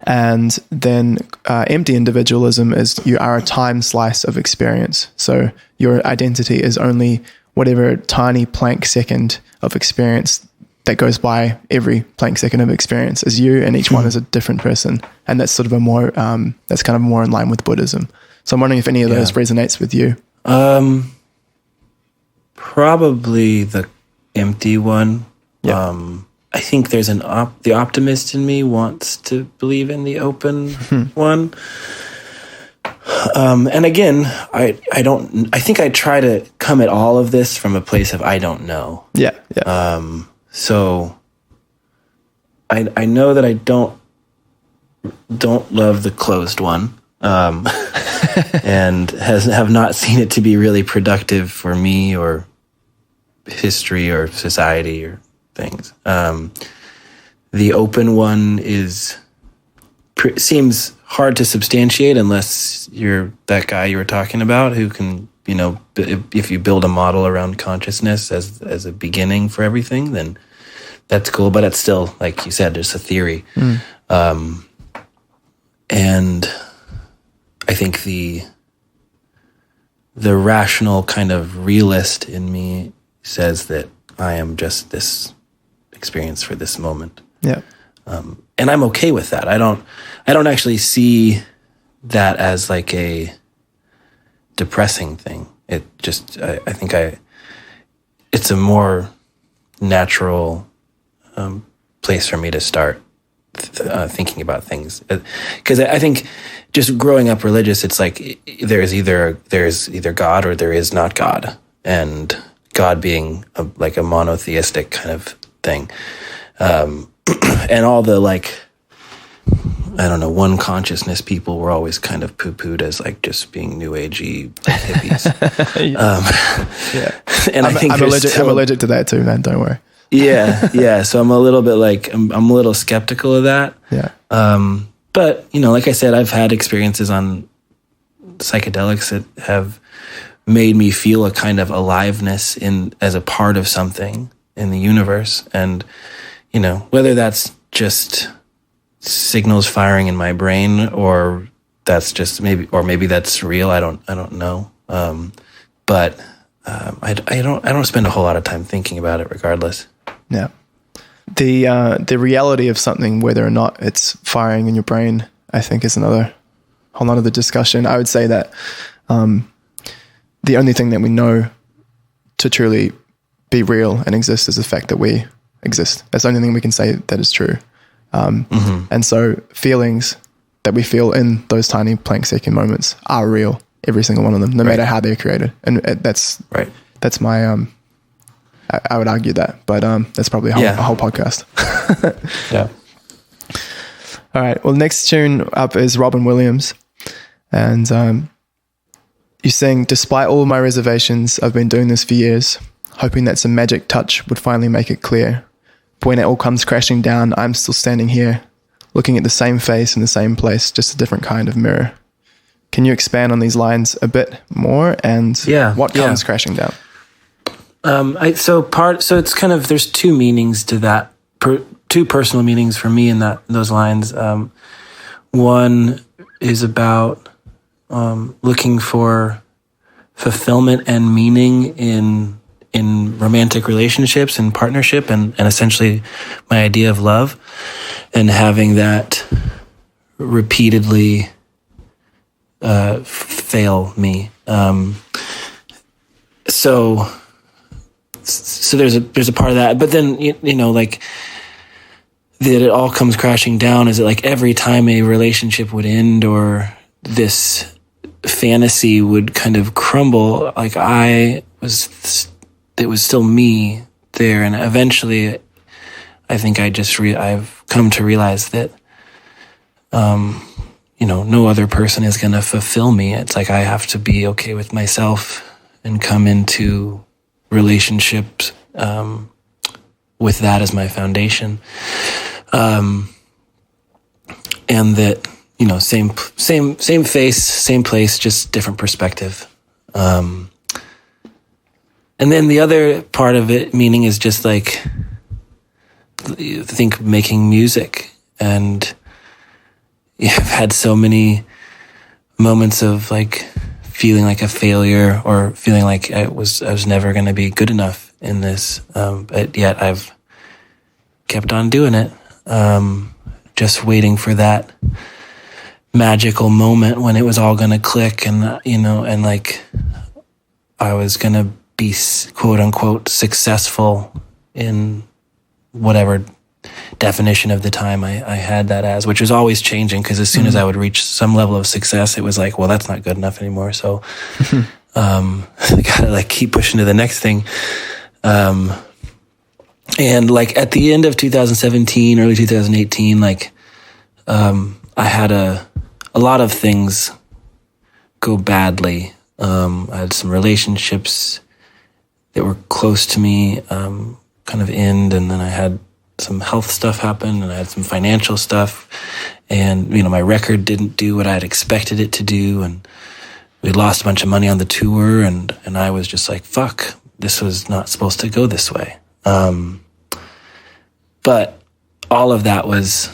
And then empty individualism is you are a time slice of experience. So your identity is only whatever tiny plank second of experience that goes by. Every plank second of experience is you, and each one is a different person. And that's sort of that's kind of more in line with Buddhism. So I'm wondering if any of those resonates with you. Probably the empty one. Yeah. I think there's the optimist in me wants to believe in the open one. And again, I think I try to come at all of this from a place of I don't know. Yeah. So I know that I don't love the closed one, and have not seen it to be really productive for me or history or society or things. The open one seems hard to substantiate unless you're that guy you were talking about who can, if you build a model around consciousness as a beginning for everything, then that's cool. But it's still, like you said, just a theory. And I think the rational kind of realist in me says that I am just this experience for this moment. Yeah. And I'm okay with that. I don't actually see that as like a depressing thing. It just, I think it's a more natural place for me to start thinking about things. Because I think just growing up religious, it's like there's either God or there is not God, and God being like a monotheistic kind of thing. And all the one consciousness people were always kind of poo-pooed as like just being new agey hippies. And I'm allergic to that too, man. Don't worry. Yeah. So I'm a little bit I'm a little skeptical of that. Yeah. But like I said, I've had experiences on psychedelics that have made me feel a kind of aliveness as a part of something in the universe. And, whether that's just signals firing in my brain, or that's just maybe that's real. I don't know. But I don't spend a whole lot of time thinking about it regardless. Yeah. The reality of something, whether or not it's firing in your brain, I think is another whole lot of the discussion. I would say that the only thing that we know to truly be real and exist is the fact that we exist. That's the only thing we can say that is true. And so feelings that we feel in those tiny blank second moments are real, every single one of them, no matter how they're created. And that's my, I would argue that, but that's probably a whole podcast. Yeah. All right. Well, next tune up is Robin Williams. And you sing, "Despite all my reservations, I've been doing this for years, hoping that some magic touch would finally make it clear. But when it all comes crashing down, I'm still standing here, looking at the same face in the same place, just a different kind of mirror." Can you expand on these lines a bit more, and what comes crashing down? So it's kind of, there's two meanings to that, two personal meanings for me in those lines. One is about looking for fulfillment and meaning in romantic relationships and partnership, and essentially my idea of love, and having that repeatedly fail me. So there's a part of that, but then like that it all comes crashing down. Is it like every time a relationship would end or this fantasy would kind of crumble, like it was still me there, and eventually I think I've come to realize that no other person is going to fulfill me. It's like I have to be okay with myself and come into relationships with that as my foundation. And that, same face, same place, just different perspective. And then the other part of it, meaning, is just like, I think making music, and I've had so many moments of like feeling like a failure, or feeling like I was never going to be good enough in this. But yet I've kept on doing it. Just waiting for that magical moment when it was all going to click, and, and like I was going to be quote unquote successful in whatever definition of the time I had that as, which was always changing, because as soon as I would reach some level of success, it was like, well, that's not good enough anymore. So I gotta like keep pushing to the next thing. And like at the end of 2017, early 2018, like I had a lot of things go badly. I had some relationships that were close to me kind of end, and then I had some health stuff happen, and I had some financial stuff, and my record didn't do what I had expected it to do, and we lost a bunch of money on the tour, and I was just like, fuck, this was not supposed to go this way. But all of that was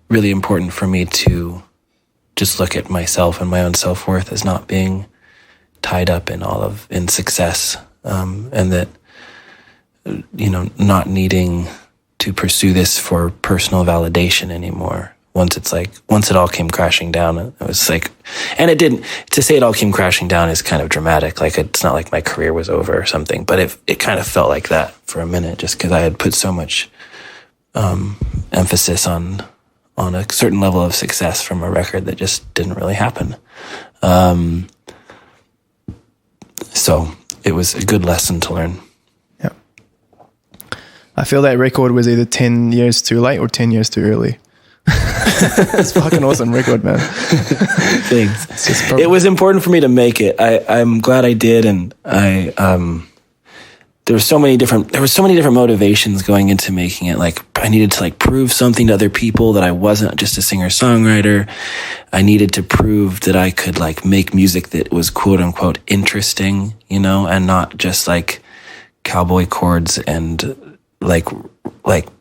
really important for me to just look at myself and my own self-worth as not being tied up in success, and that, not needing to pursue this for personal validation anymore. Once it all came crashing down, it was like, and it didn't, to say it all came crashing down is kind of dramatic. Like, it's not like my career was over or something, but it kind of felt like that for a minute, just because I had put so much emphasis on a certain level of success from a record that just didn't really happen. So it was a good lesson to learn. Yeah. I feel that record was either 10 years too late or 10 years too early. It's fucking awesome record, man. Thanks. It was important for me to make it. I'm glad I did, and there were so many different motivations going into making it. Like, I needed to like prove something to other people that I wasn't just a singer-songwriter. I needed to prove that I could like make music that was quote unquote interesting, you know, and not just like cowboy chords and like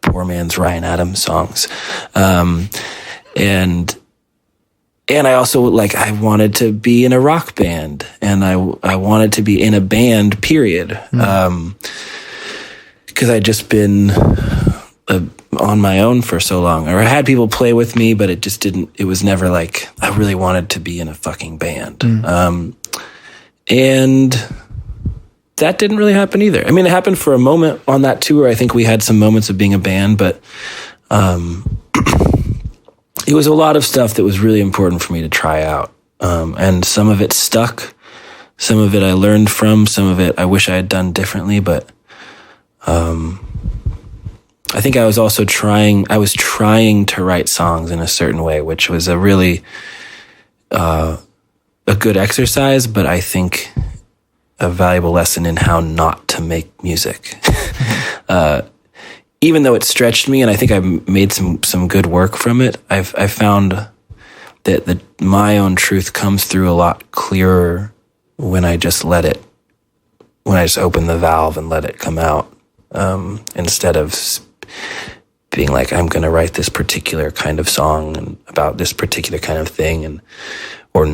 poor man's Ryan Adams songs. And I also like, I wanted to be in a rock band, and I wanted to be in a band, period. Cause I'd just been on my own for so long, or I had people play with me, but it was never like, I really wanted to be in a fucking band. And that didn't really happen either. I mean, it happened for a moment on that tour. I think we had some moments of being a band, but, it was a lot of stuff that was really important for me to try out. And some of it stuck. Some of it I learned from. Some of it I wish I had done differently. But I think I was also trying to write songs in a certain way, which was a really a good exercise, but I think a valuable lesson in how not to make music. Even though it stretched me, and I think I made some good work from it, I found that my own truth comes through a lot clearer when I just open the valve and let it come out, instead of being like, I'm going to write this particular kind of song and about this particular kind of thing, or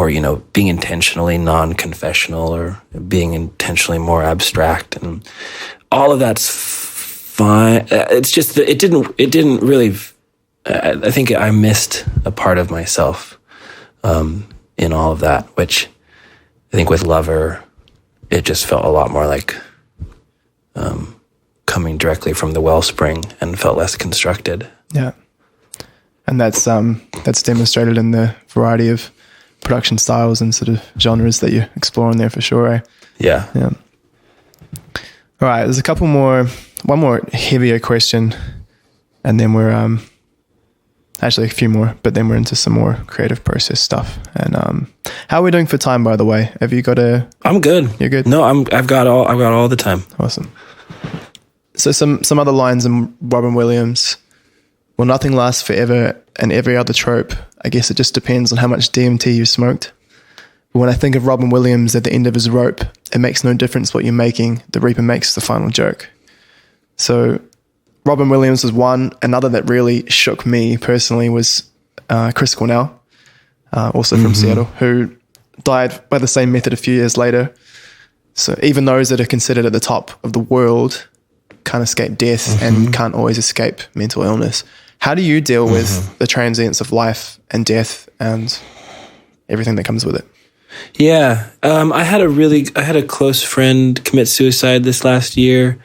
you know, being intentionally non-confessional or being intentionally more abstract, and all of that's fine. It's just that it didn't really, I think I missed a part of myself in all of that, which I think with Lover, it just felt a lot more like coming directly from the wellspring and felt less constructed. Yeah. And that's demonstrated in the variety of production styles and sort of genres that you explore in there for sure. Eh? Yeah. All right, there's one more heavier question, and then we're actually a few more, but then we're into some more creative process stuff. And how are we doing for time, by the way? Have you got I'm good. You're good? No, I've got all the time. Awesome. So some other lines in Robin Williams. Well, nothing lasts forever, and every other trope. I guess it just depends on how much DMT you smoked. But when I think of Robin Williams at the end of his rope, it makes no difference what you're making. The reaper makes the final joke. So Robin Williams was one. Another that really shook me personally was Chris Cornell, also from Seattle, who died by the same method a few years later. So even those that are considered at the top of the world can't escape death and can't always escape mental illness. How do you deal with the transience of life and death and everything that comes with it? Yeah. I had a close friend commit suicide this last year.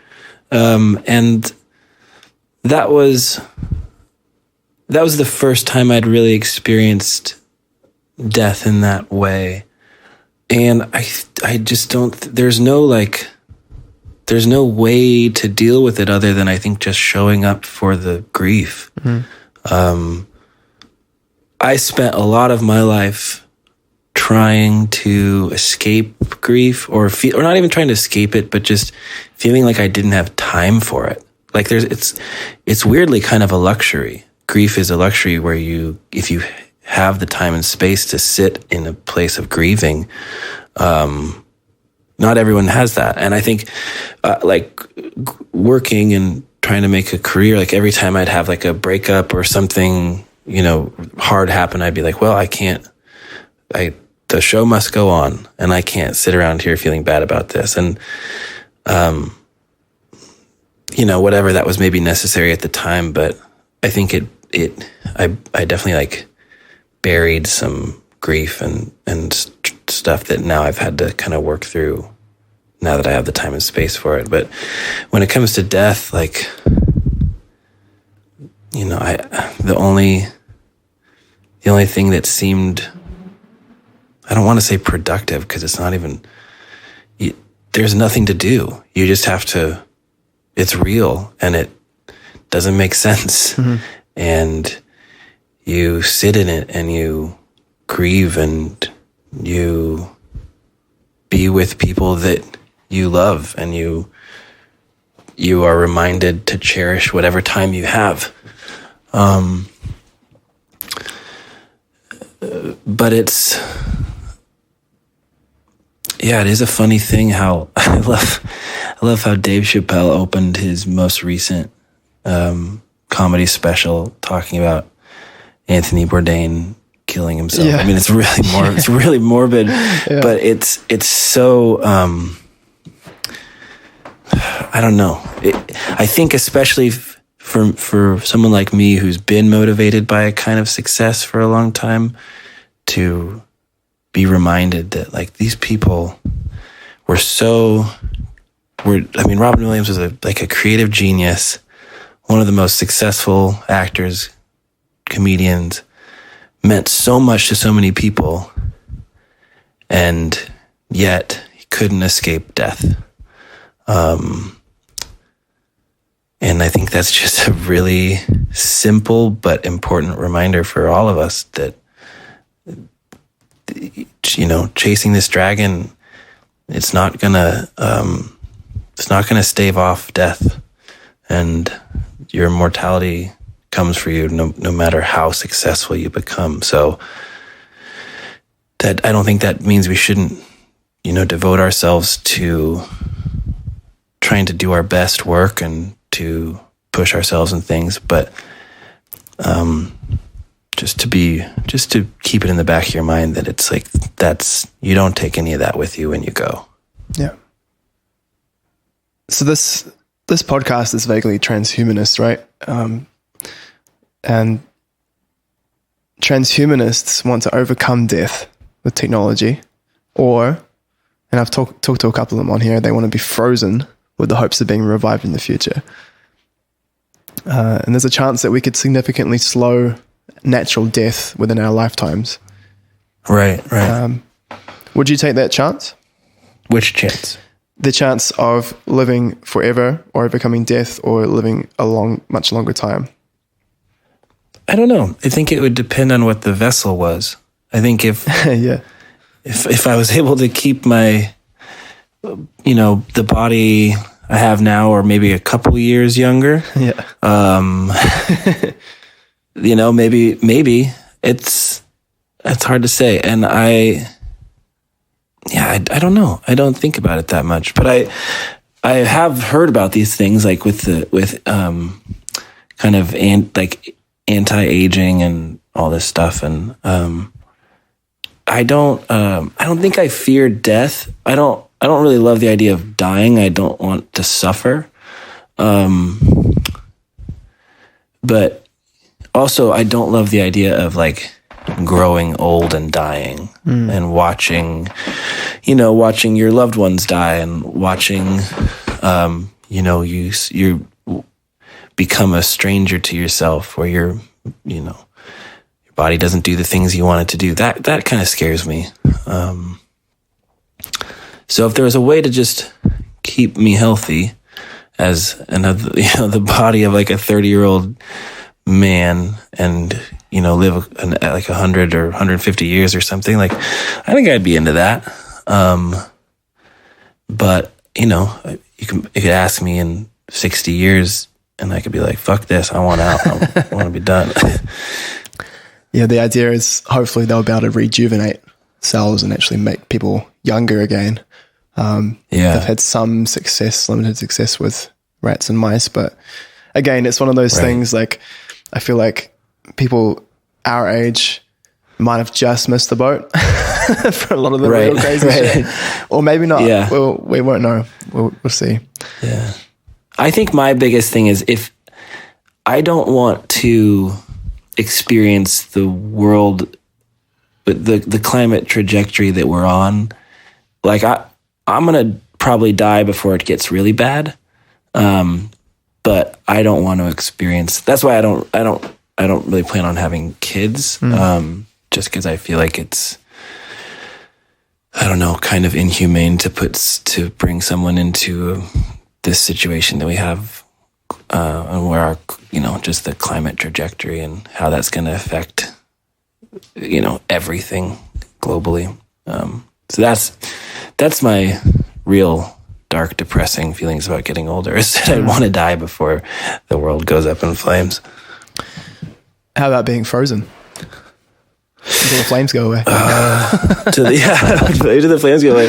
And that was the first time I'd really experienced death in that way. And I just don't, there's no way to deal with it other than I think just showing up for the grief. I spent a lot of my life trying to escape grief, or not even trying to escape it, but just feeling like I didn't have time for it. Like it's weirdly kind of a luxury. Grief is a luxury where if you have the time and space to sit in a place of grieving, not everyone has that. And I think, working and trying to make a career, like every time I'd have like a breakup or something, you know, hard happen, I'd be like, well, the show must go on, and I can't sit around here feeling bad about this. And, you know, whatever, that was maybe necessary at the time, but I think I definitely like buried some grief and stuff that now I've had to kind of work through now that I have the time and space for it. But when it comes to death, like, you know, the only thing that seemed, I don't want to say productive, because it's not even, there's nothing to do. You just have to, it's real and it doesn't make sense. And you sit in it and you grieve and you be with people that you love, and you are reminded to cherish whatever time you have. But it is a funny thing how I love how Dave Chappelle opened his most recent comedy special talking about Anthony Bourdain killing himself. Yeah. I mean, it's really morbid, yeah. but it's so I don't know. I think especially for someone like me who's been motivated by a kind of success for a long time, to be reminded that like these people were Robin Williams was a creative genius, one of the most successful actors, comedians, meant so much to so many people, and yet he couldn't escape death. And I think that's just a really simple but important reminder for all of us that, chasing this dragon, it's not gonna stave off death, and your immortality comes for you no matter how successful you become. So that, I don't think that means we shouldn't, devote ourselves to trying to do our best work and to push ourselves in things, but just to keep it in the back of your mind that it's like, you don't take any of that with you when you go. Yeah. So this podcast is vaguely transhumanist, right? And transhumanists want to overcome death with technology, and I've talked to a couple of them on here, they want to be frozen with the hopes of being revived in the future. And there's a chance that we could significantly slow natural death within our lifetimes. Right. Would you take that chance? Which chance? The chance of living forever or overcoming death, or living a much longer time? I don't know. I think it would depend on what the vessel was. I think if yeah. if I was able to keep my, the body I have now, or maybe a couple years younger, yeah. Maybe it's hard to say. And I don't know. I don't think about it that much, but I have heard about these things, like with kind of anti-aging and all this stuff. And I don't think I fear death. I don't really love the idea of dying. I don't want to suffer. But also I don't love the idea of like growing old and dying, and watching your loved ones die, and watching, you become a stranger to yourself, where your body doesn't do the things you want it to do. That kind of scares me. So if there was a way to just keep me healthy as another, the body of like a 30-year-old man, and, live like 100 or 150 years or something, like, I think I'd be into that. But, you could ask me in 60 years and I could be like, fuck this, I want out. I want to be done. Yeah, the idea is hopefully they'll be able to rejuvenate cells and actually make people younger again. They've had some limited success with rats and mice, but again, it's one of those things, like, I feel like people our age might have just missed the boat for a lot of the real crazy shit. Or maybe not. Yeah. We won't know. We'll see. Yeah. I think my biggest thing is, if I don't want to experience the world, the climate trajectory that we're on, like I'm going to probably die before it gets really bad. But I don't want to experience, that's why I don't really plan on having kids. Just because I feel like it's, I don't know, kind of inhumane to bring someone into this situation that we have, and where our, just the climate trajectory and how that's going to affect, everything globally. So that's my real dark, depressing feelings about getting older is that I want to die before the world goes up in flames. How about being frozen until the flames go away? To the flames go away.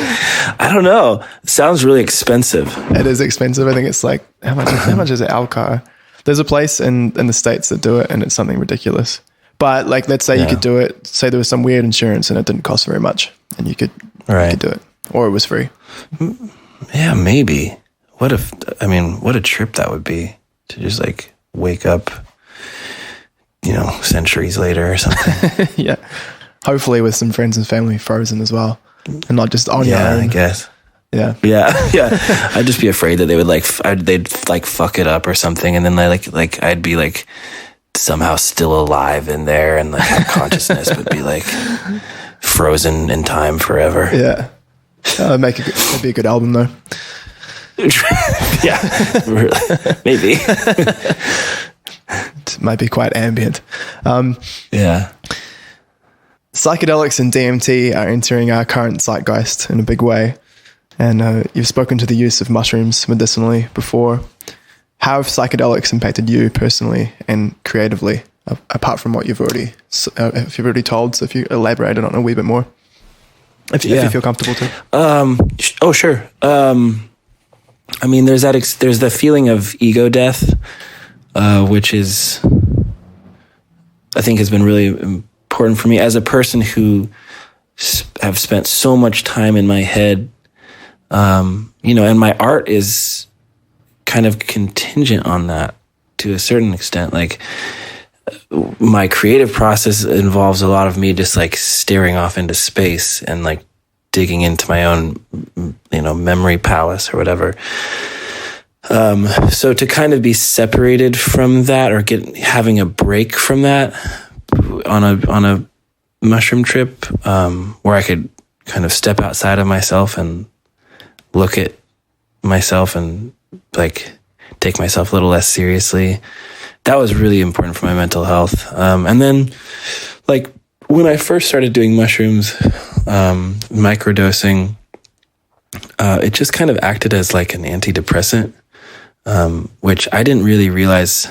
I don't know. It sounds really expensive. It is expensive. I think it's like, how much is it? Alcar. There's a place in the States that do it, and it's something ridiculous. But like, let's say you could do it. Say there was some weird insurance and it didn't cost very much, and you could do it, or it was free. Yeah, maybe. What a trip that would be to just like wake up, centuries later or something. Yeah. Hopefully with some friends and family frozen as well, and not just on your own. I guess. Yeah. I'd just be afraid that they would they'd fuck it up or something, and then I'd be like somehow still alive in there, and like have consciousness, but be like frozen in time forever. Yeah. That'd be a good album though. Yeah, maybe. It might be quite ambient. Yeah. Psychedelics and DMT are entering our current zeitgeist in a big way. And you've spoken to the use of mushrooms medicinally before. How have psychedelics impacted you personally and creatively, apart from what you've already told? So if you elaborated on it a wee bit more, if you feel comfortable to. Oh, sure. There's the feeling of ego death, which is, I think, has been really important for me as a person who have spent so much time in my head. And my art is kind of contingent on that to a certain extent. Like, my creative process involves a lot of me just like staring off into space and like digging into my own, memory palace or whatever. So to kind of be separated from that or having a break from that on a mushroom trip, where I could kind of step outside of myself and look at myself and like take myself a little less seriously. That was really important for my mental health. And then like when I first started doing mushrooms, microdosing, it just kind of acted as like an antidepressant, which I didn't really realize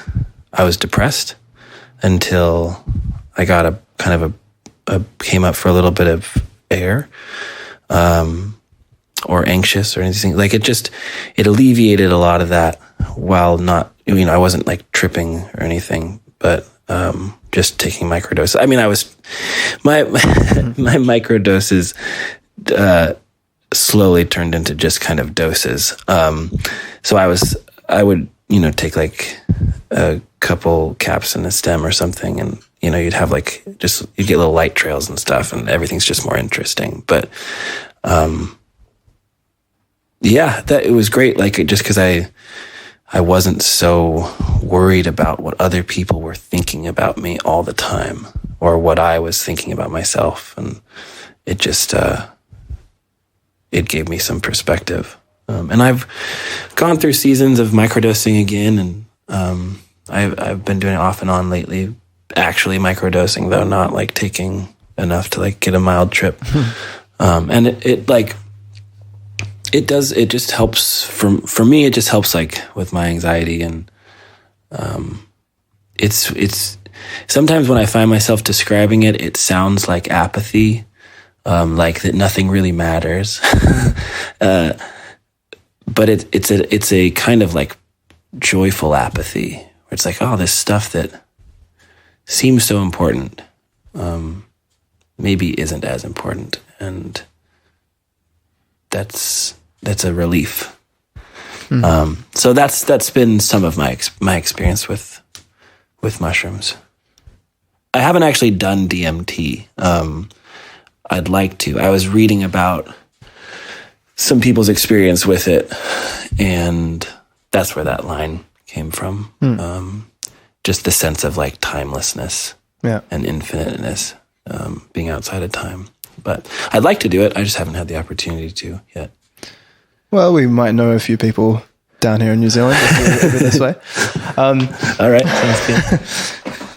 I was depressed until I got came up for a little bit of air, or anxious or anything. Like it alleviated a lot of that while not, I wasn't like tripping or anything, but, just taking microdoses. I mean, my microdoses, slowly turned into just kind of doses. So I would, take like a couple caps in a stem or something, and, you'd have like you'd get little light trails and stuff, and everything's just more interesting. But, that it was great. Like just cause I wasn't so worried about what other people were thinking about me all the time or what I was thinking about myself. And it just, it gave me some perspective. And I've gone through seasons of microdosing again, and I've been doing it off and on lately, actually microdosing though, not like taking enough to like get a mild trip. And it just helps for me. It just helps like with my anxiety, and it's sometimes when I find myself describing it, it sounds like apathy, like that nothing really matters. But it's a kind of like joyful apathy where it's like, oh, this stuff that seems so important, maybe isn't as important, and that's a relief. So that's been some of my experience with mushrooms. I haven't actually done DMT. I'd like to. I was reading about some people's experience with it, and that's where that line came from. Just the sense of like timelessness and infiniteness, being outside of time. But I'd like to do it. I just haven't had the opportunity to yet. Well, we might know a few people down here in New Zealand if we're this way. All right, sounds good.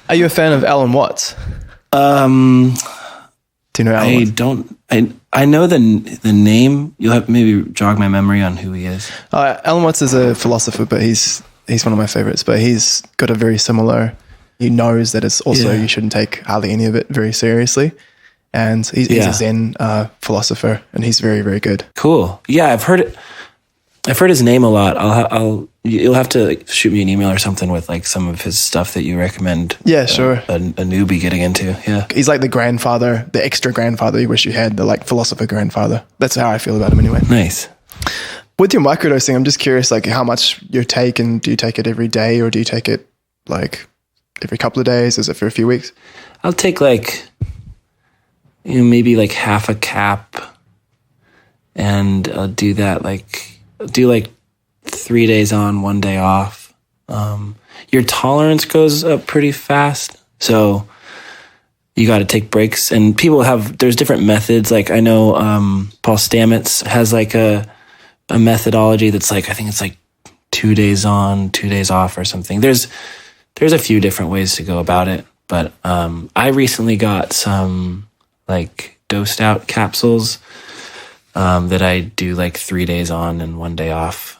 Are you a fan of Alan Watts? Do you know Alan I Watts? don't. I know the name. You'll have maybe jog my memory on who he is. Alan Watts is a philosopher, but he's one of my favorites. But he's got a very similar. He knows that it's also you shouldn't take hardly any of it very seriously, and he's a Zen philosopher, and he's very, very good. Cool. Yeah, I've heard it. I've heard his name a lot. You'll have to shoot me an email or something with like some of his stuff that you recommend. Yeah, sure. A newbie getting into. Yeah, he's like the grandfather, the extra grandfather you wish you had, the like philosopher grandfather. That's how I feel about him anyway. Nice. With your microdosing, I'm just curious, like how much you take, and do you take it every day, or do you take it like every couple of days? Is it for a few weeks? I'll take like, maybe like half a cap, and I'll do that like 3 days on, 1 day off. Your tolerance goes up pretty fast, so you got to take breaks. And people there's different methods. Like I know Paul Stamets has like a methodology that's like, I think it's like 2 days on, 2 days off or something. There's a few different ways to go about it, but I recently got some like dosed out capsules that I do like 3 days on and 1 day off.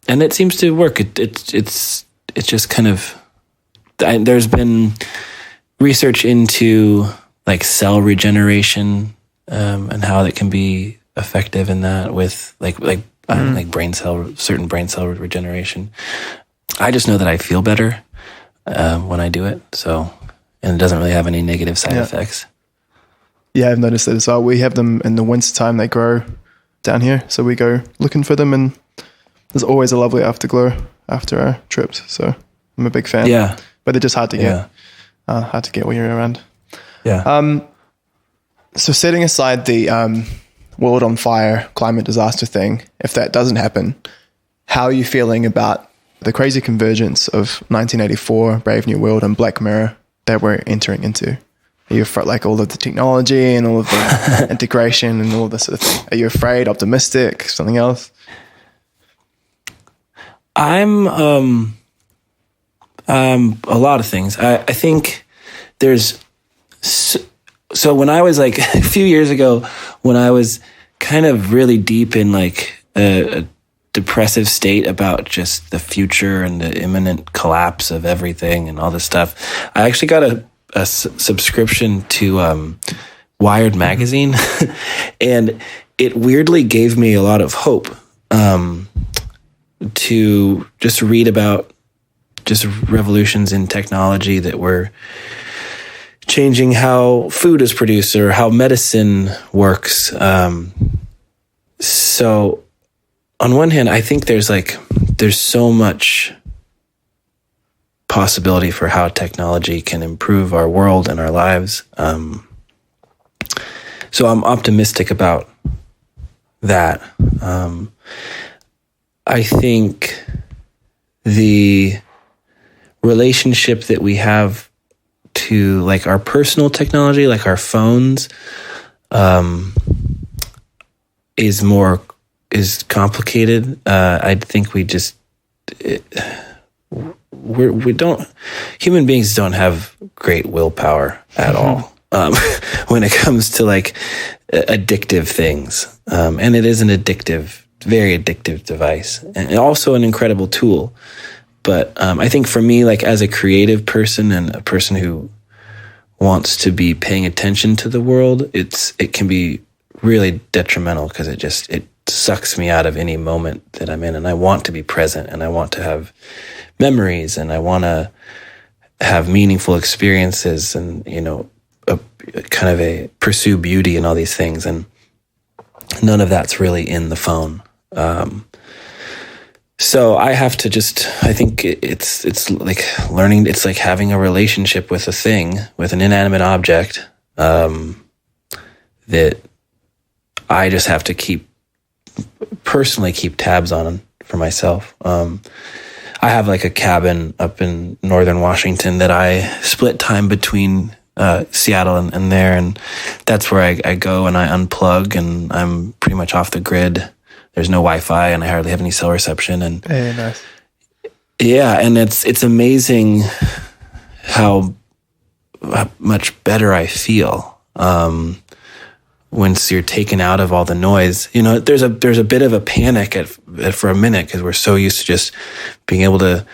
And it seems to work. It's just kind of, there's been research into like cell regeneration and how that can be effective in that with like certain brain cell regeneration. I just know that I feel better when I do it. So, and it doesn't really have any negative side effects. Yeah, I've noticed that as well. We have them in the winter time. They grow down here, so we go looking for them, and there's always a lovely afterglow after our trips. So I'm a big fan. Yeah, but they're just hard to get. Hard to get when you're around. Yeah. So setting aside the world on fire, climate disaster thing, if that doesn't happen, how are you feeling about the crazy convergence of 1984, Brave New World, and Black Mirror that we're entering into? Are you afraid, like all of the technology and all of the integration and all of this sort of thing? Are you afraid, optimistic, something else? I'm a lot of things. I think there's so when I was like a few years ago, when I was kind of really deep in like a depressive state about just the future and the imminent collapse of everything and all this stuff, I actually got a subscription to Wired magazine, and it weirdly gave me a lot of hope to just read about just revolutions in technology that were changing how food is produced or how medicine works. So on one hand, I think there's so much possibility for how technology can improve our world and our lives. So I'm optimistic about that. I think the relationship that we have to like our personal technology, like our phones, is complicated. I think human beings don't have great willpower at all when it comes to like addictive things. And it is an very addictive device, and also an incredible tool. But I think for me, like as a creative person and a person who wants to be paying attention to the world, it can be really detrimental because it sucks me out of any moment that I'm in. And I want to be present, and I want to have memories, and I want to have meaningful experiences, and pursue beauty and all these things. And none of that's really in the phone. So I have to I think it's like learning, it's like having a relationship with a thing, with an inanimate object, that I just have to personally keep tabs on for myself. I have like a cabin up in northern Washington that I split time between Seattle and there, and that's where I go and I unplug, and I'm pretty much off the grid. There's no Wi-Fi, and I hardly have any cell reception. And hey, nice. Yeah, and it's amazing how much better I feel. once you're taken out of all the noise, there's a bit of a panic for a minute, because we're so used to just being able to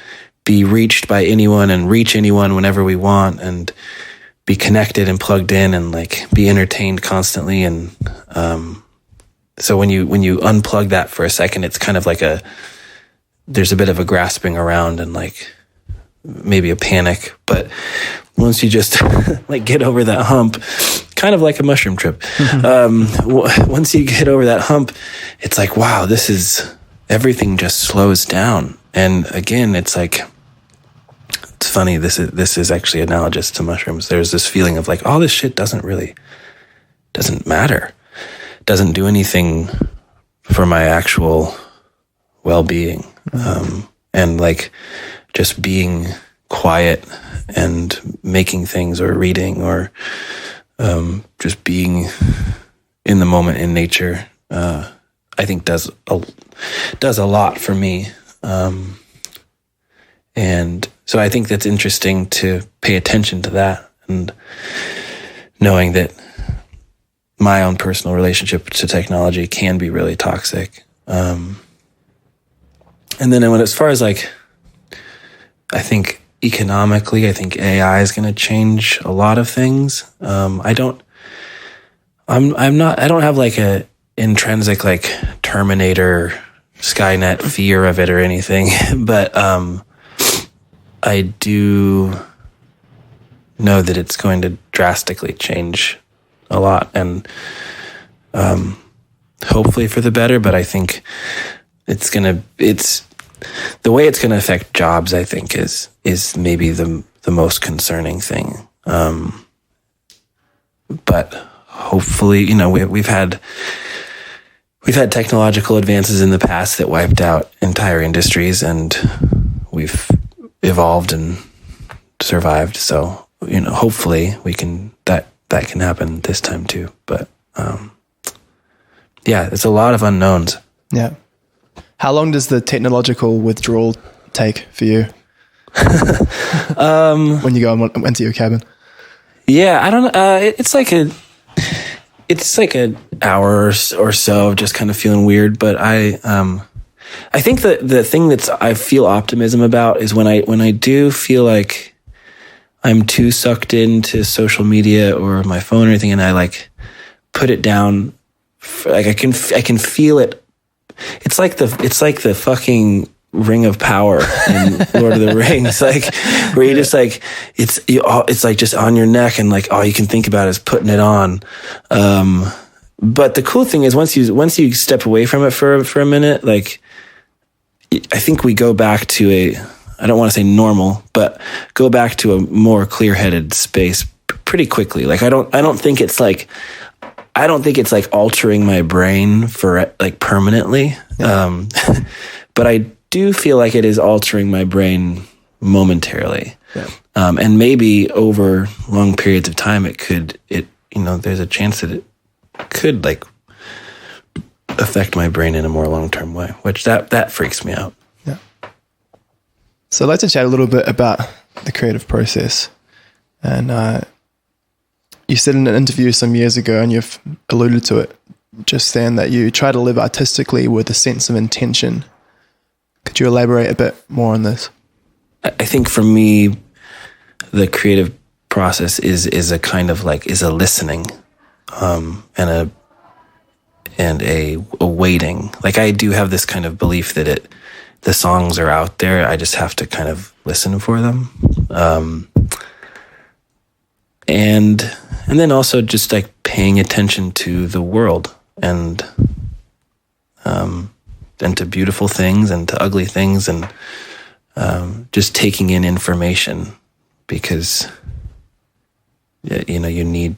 be reached by anyone and reach anyone whenever we want and be connected and plugged in and like be entertained constantly. And so when you unplug that for a second, it's kind of like there's a bit of a grasping around and like maybe a panic. But once you just like get over that hump, kind of like a mushroom trip. Once you get over that hump, it's like, wow, everything just slows down. And again, it's like, it's funny. This is actually analogous to mushrooms. There's this feeling of like, all this shit doesn't matter. Doesn't do anything for my actual well-being. And like just being quiet and making things or reading or just being in the moment in nature, I think does a lot for me. And so I think that's interesting to pay attention to that, and knowing that my own personal relationship to technology can be really toxic. And then as far as like, I think economically, I think AI is going to change a lot of things. I don't have like a intrinsic like Terminator, Skynet fear of it or anything, but I do know that it's going to drastically change a lot, and hopefully for the better. But I think the way it's going to affect jobs, I think, is maybe the most concerning thing. But hopefully, we've had technological advances in the past that wiped out entire industries, and we've evolved and survived. So, hopefully that can happen this time too. But yeah, it's a lot of unknowns. Yeah. How long does the technological withdrawal take for you? When you go into your cabin? Yeah, I don't know. It's like an hour or so of just kind of feeling weird. But I think that the thing I feel optimism about is when I do feel like I'm too sucked into social media or my phone or anything, and I like put it down. Like I can feel it. It's like the fucking ring of power in Lord of the Rings, like where you just like it's like just on your neck, and like all you can think about is putting it on. But the cool thing is once you step away from it for a minute, like I think we go back to I don't want to say normal, but go back to a more clear-headed space pretty quickly. Like I don't think it's like altering my brain for like permanently. Yeah. But I do feel like it is altering my brain momentarily. Yeah. And maybe over long periods of time, there's a chance that it could like affect my brain in a more long-term way, which that freaks me out. Yeah. So I'd like to chat a little bit about the creative process. And, you said in an interview some years ago, and you've alluded to it just then, that you try to live artistically with a sense of intention. Could you elaborate a bit more on this? I think for me, the creative process is a kind of like is a listening, and a waiting. Like I do have this kind of belief that the songs are out there. I just have to kind of listen for them. And then also just like paying attention to the world and to beautiful things and to ugly things, and just taking in information, because you need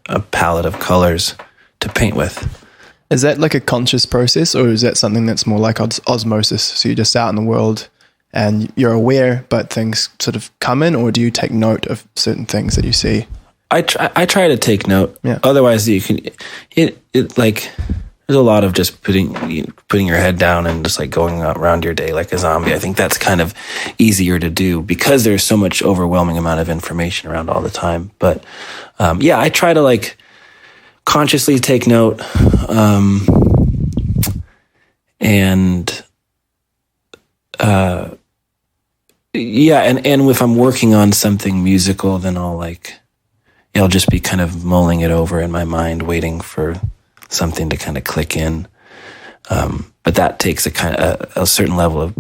a palette of colors to paint with. Is that like a conscious process, or is that something that's more like osmosis? So you're just out in the world and you're aware, but things sort of come in, or do you take note of certain things that you see? I try to take note. Yeah. Otherwise, you can like there's a lot of just putting your head down and just like going around your day like a zombie. I think that's kind of easier to do because there's so much overwhelming amount of information around all the time. But I try to like consciously take note. And if I'm working on something musical, then I'll just be kind of mulling it over in my mind, waiting for something to kind of click in. But that takes a certain level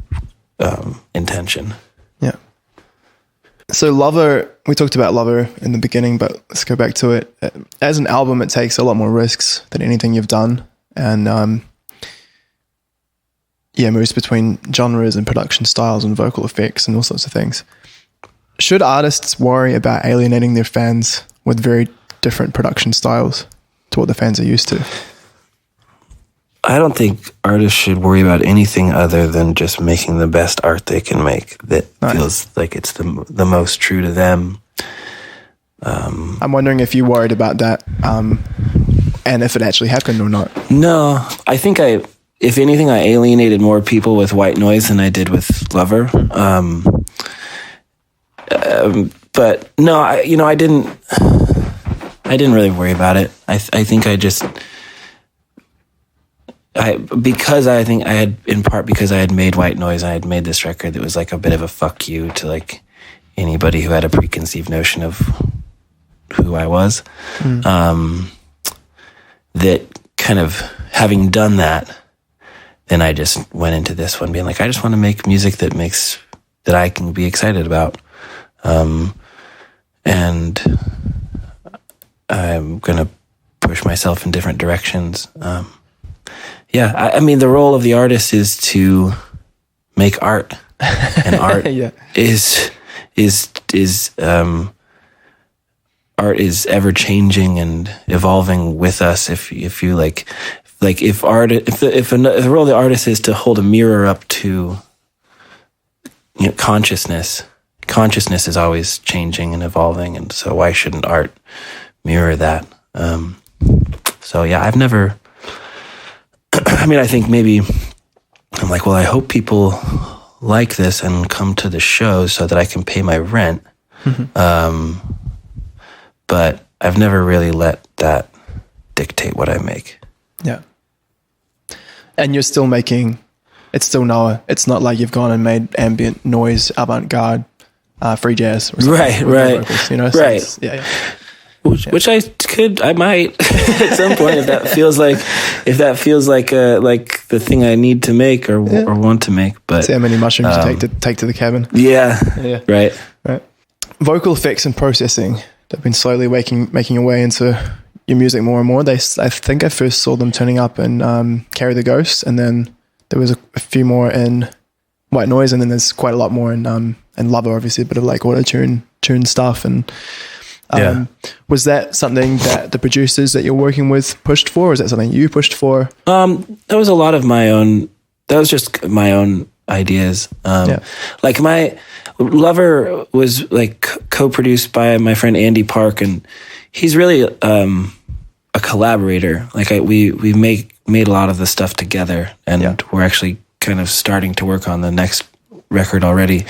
of intention. Yeah. So Lover, we talked about Lover in the beginning, but let's go back to it. As an album, it takes a lot more risks than anything you've done. And moves between genres and production styles and vocal effects and all sorts of things. Should artists worry about alienating their fans with very different production styles to what the fans are used to? I don't think artists should worry about anything other than just making the best art they can make that feels like it's the most true to them. I'm wondering if you worried about that and if it actually happened or not. No, I think if anything, I alienated more people with White Noise than I did with Lover. But no, I didn't really worry about it. I think because I had made White Noise, I had made this record that was like a bit of a fuck you to like anybody who had a preconceived notion of who I was. That kind of having done that, then I just went into this one being like, I just want to make music that I can be excited about. And I'm going to push myself in different directions. I mean, the role of the artist is to make art, and art art is ever changing and evolving with us. If you like if the role of the artist is to hold a mirror up to consciousness is always changing and evolving, and so why shouldn't art mirror that? I've never. I mean, I think maybe I'm like, well, I hope people like this and come to the show so that I can pay my rent. But I've never really let that dictate what I make. Yeah. And you're still making, it's still Noah. It's not like you've gone and made ambient noise, avant-garde, free jazz or something. Right. Vocals, right. Yeah. Which I might at some point if that feels like the thing I need to make or want to make. But see how many mushrooms you take to the cabin. Yeah. Right. Vocal effects and processing. They've been slowly making your way into your music more and more. I think I first saw them turning up in Carry the Ghost, and then there was a few more in White Noise, and then there's quite a lot more in Lover, obviously, a bit of like auto-tune stuff. And was that something that the producers that you're working with pushed for, or is that something you pushed for? That was a lot of my own. That was just my own ideas. Like my Lover was like co-produced by my friend Andy Park, and he's really a collaborator. Like we made a lot of the stuff together, and we're actually kind of starting to work on the next record already.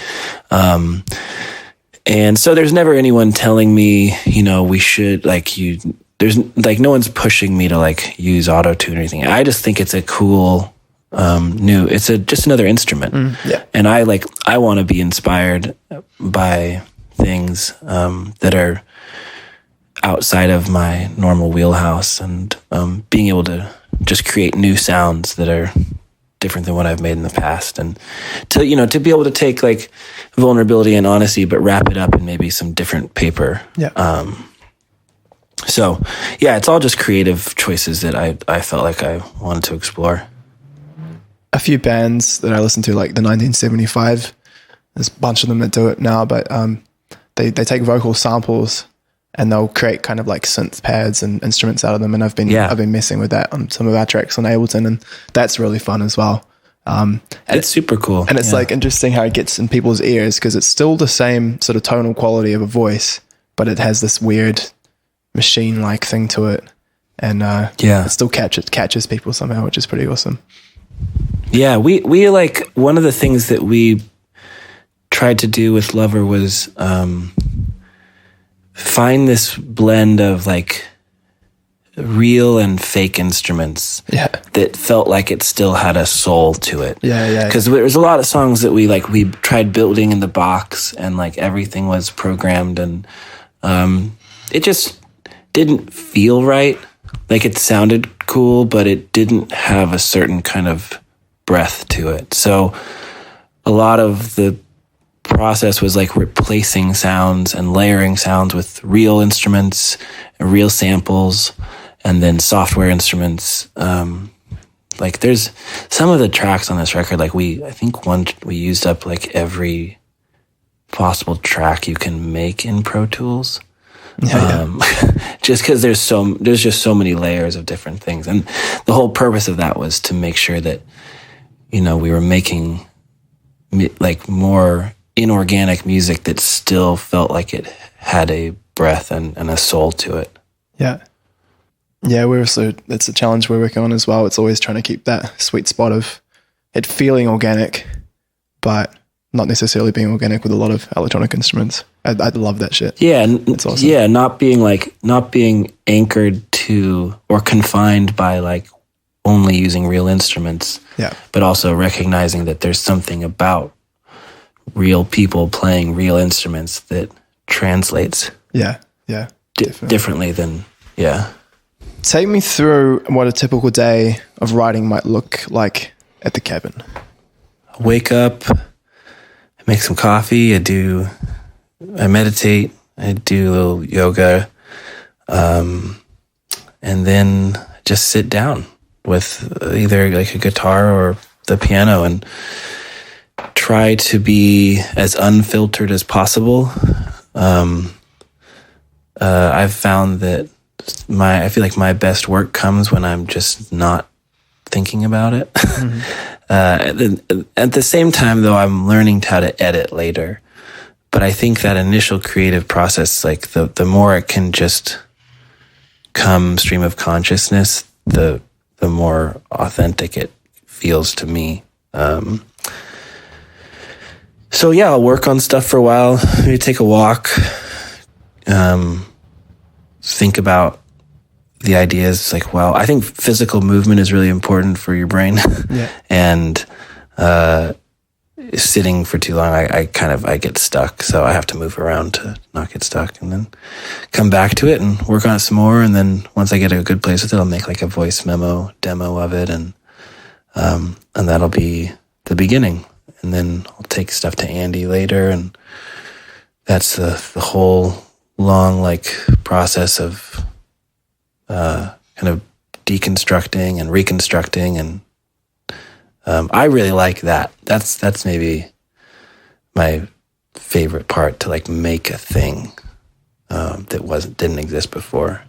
And so there's never anyone telling me, we should there's like no one's pushing me to like use auto-tune or anything. I just think it's a cool it's just another instrument. And I want to be inspired by things that are outside of my normal wheelhouse, and being able to just create new sounds that are different than what I've made in the past, and to be able to take like vulnerability and honesty but wrap it up in maybe some different paper. It's all just creative choices that I felt like I wanted to explore. A few bands that I listen to, like the 1975, there's a bunch of them that do it now, but they take vocal samples and they'll create kind of like synth pads and instruments out of them. And I've been messing with that on some of our tracks on Ableton, and that's really fun as well. It's super cool. And it's like interesting how it gets in people's ears, because it's still the same sort of tonal quality of a voice, but it has this weird machine-like thing to it. And it still catches people somehow, which is pretty awesome. Yeah, we like, one of the things that we tried to do with Lover was find this blend of like real and fake instruments that felt like it still had a soul to it. Because there's a lot of songs that we tried building in the box and like everything was programmed and it just didn't feel right. Like it sounded cool, but it didn't have a certain kind of breath to it. So a lot of the process was like replacing sounds and layering sounds with real instruments and real samples and then software instruments. Like there's some of the tracks on this record, like I think we used up like every possible track you can make in Pro Tools. Just because there's just so many layers of different things. And the whole purpose of that was to make sure that, we were making like more inorganic music that still felt like it had a breath and a soul to it. Yeah, that's a challenge we're working on as well. It's always trying to keep that sweet spot of it feeling organic, but not necessarily being organic with a lot of electronic instruments. I love that shit. Yeah, it's awesome. Yeah, not being anchored to or confined by like only using real instruments. Yeah, but also recognizing that there's something about real people playing real instruments that translates. Differently than Take me through what a typical day of writing might look like at the cabin. I wake up, I make some coffee, I meditate, I do a little yoga, and then just sit down with either like a guitar or the piano and try to be as unfiltered as possible. I've found that I feel like my best work comes when I'm just not thinking about it. Mm-hmm. At the same time, though, I'm learning how to edit later. But I think that initial creative process, like the more it can just come stream of consciousness, the more authentic it feels to me. So yeah, I'll work on stuff for a while, maybe take a walk, think about the ideas. Like, well, I think physical movement is really important for your brain. And sitting for too long, I get stuck. So I have to move around to not get stuck and then come back to it and work on it some more. And then once I get a good place with it, I'll make like a voice memo demo of it. And that'll be the beginning. And then I'll take stuff to Andy later. And that's the whole long like process of kind of deconstructing and reconstructing. And I really like that. That's maybe my favorite part, to like make a thing that didn't exist before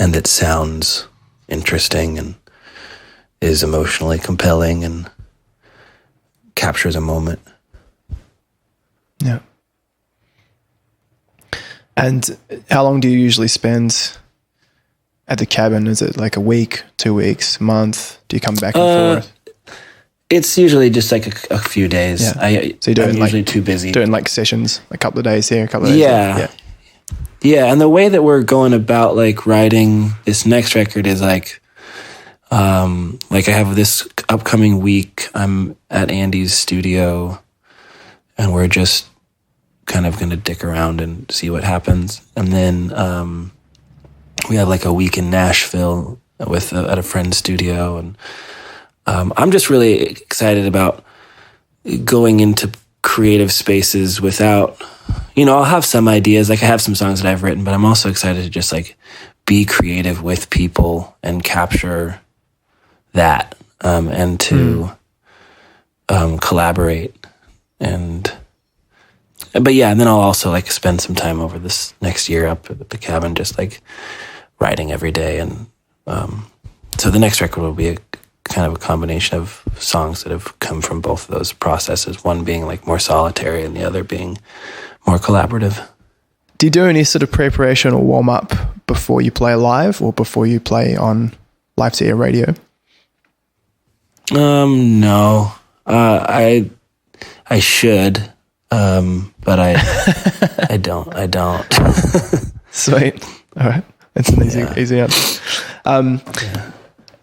and that sounds interesting and is emotionally compelling and captures a moment. Yeah. And how long do you usually spend at the cabin? Is it like a week, 2 weeks, a month? Do you come back and forth? It's usually just like a few days. Yeah. So I'm usually too busy. Doing like sessions, a couple of days here, a couple of days there. Yeah. And the way that we're going about like writing this next record is like I have this upcoming week, I'm at Andy's studio and we're just kind of going to dick around and see what happens. And then we have like a week in Nashville at a friend's studio. And I'm just really excited about going into creative spaces without, I'll have some ideas. Like I have some songs that I've written, but I'm also excited to just like be creative with people and capture that and to collaborate. But then I'll also like spend some time over this next year up at the cabin, just like writing every day. And so the next record will be a kind of a combination of songs that have come from both of those processes, one being like more solitary and the other being more collaborative. Do you do any sort of preparation or warm up before you play live or before you play on live to air radio? No. I should, but I don't. Sweet. All right. It's an easy answer.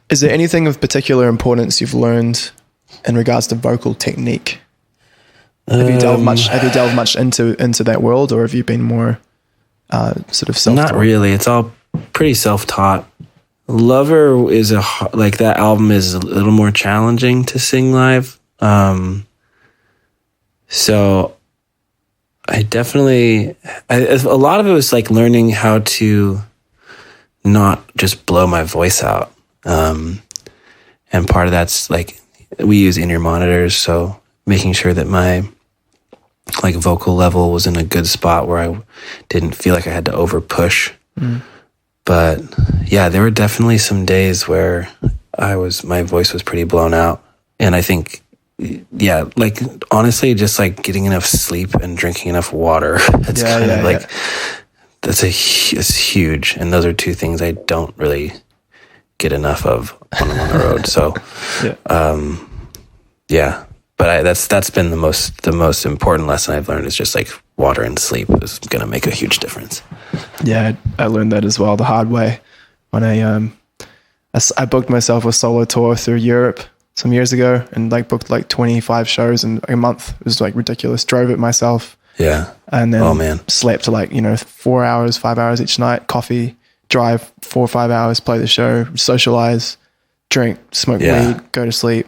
Is there anything of particular importance you've learned in regards to vocal technique? Have you delved much into that world, or have you been more sort of self-taught? Not really. It's all pretty self-taught. Lover is that album is a little more challenging to sing live. So I definitely, a lot of it was like learning how to not just blow my voice out. And part of that's like, we use in-ear monitors, so making sure that my like vocal level was in a good spot where I didn't feel like I had to over push. But yeah, there were definitely some days where my voice was pretty blown out. And I think, yeah, like honestly, just like getting enough sleep and drinking enough water, it's huge. And those are two things I don't really get enough of when I'm on the road. So, but that's been the most important lesson I've learned is just like water and sleep is going to make a huge difference. Yeah, I learned that as well the hard way when I booked myself a solo tour through Europe some years ago and like booked like 25 shows in a month. It was like ridiculous. Drove it myself. Yeah. And then slept like, 4 hours, 5 hours each night, coffee, drive 4 or 5 hours, play the show, socialize, drink, smoke weed, go to sleep.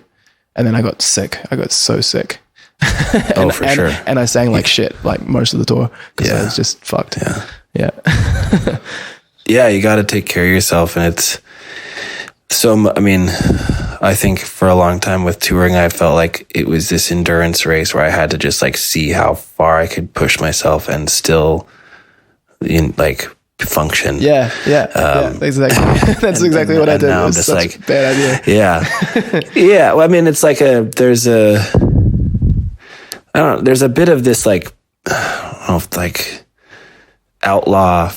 And then I got sick. I got so sick. For sure. And I sang like shit, like most of the tour because I was just fucked. Yeah. Yeah, you got to take care of yourself. And it's so, I mean, I think for a long time with touring, I felt like it was this endurance race where I had to just like see how far I could push myself and still function. Yeah, exactly. That's exactly what I did. Now it was just such a bad idea. Yeah. Yeah. Well, I mean, it's like there's a bit of this like, I don't know if like outlaw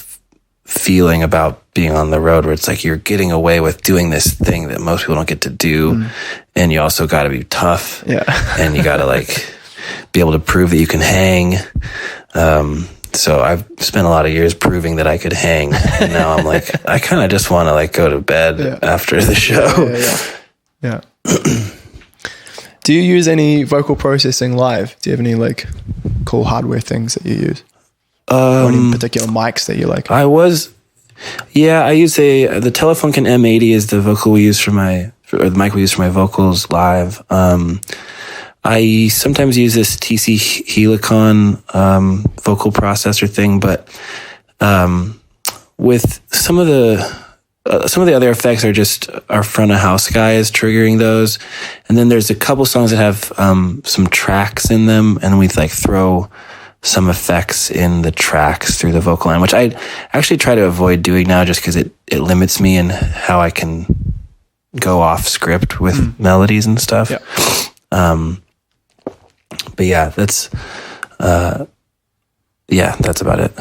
feeling about being on the road where it's like you're getting away with doing this thing that most people don't get to do. And you also got to be tough. Yeah. And you got to like be able to prove that you can hang. So I've spent a lot of years proving that I could hang. And now I'm like, I kind of just want to like go to bed after the show. Yeah. Do you use any vocal processing live? Do you have any like cool hardware things that you use? Or any particular mics that you like? I use the Telefunken M80 is the vocal we use the mic we use for my vocals live. I sometimes use this TC Helicon vocal processor thing, but with some of the other effects are just our front of house guys triggering those, and then there's a couple songs that have some tracks in them, and we like throw some effects in the tracks through the vocal line, which I actually try to avoid doing now, just because it limits me in how I can go off script with melodies and stuff. Yeah. But yeah, that's about it.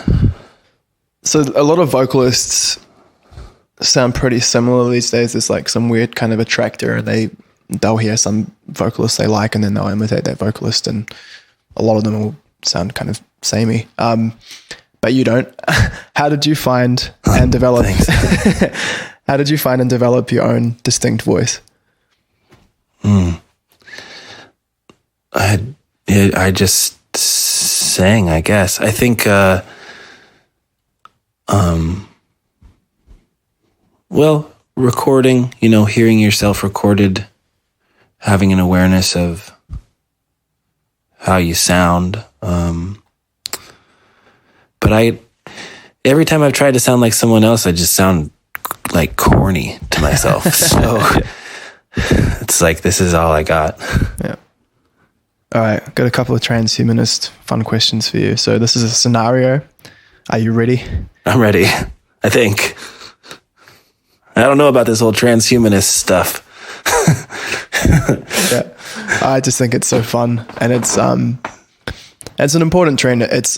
So a lot of vocalists sound pretty similar these days. There's like some weird kind of attractor, and they'll hear some vocalist they like, and then they'll imitate that vocalist, and a lot of them will sound kind of samey. But you don't. How did you find and develop? How did you find and develop your own distinct voice? I just sang, I guess. I think, recording, hearing yourself recorded, having an awareness of how you sound. But every time I've tried to sound like someone else, I just sound like corny to myself. So it's like, this is all I got. Yeah. All right, got a couple of transhumanist fun questions for you. So this is a scenario. Are you ready? I'm ready, I think. I don't know about this whole transhumanist stuff. Yeah, I just think it's so fun, and it's an important trend. It's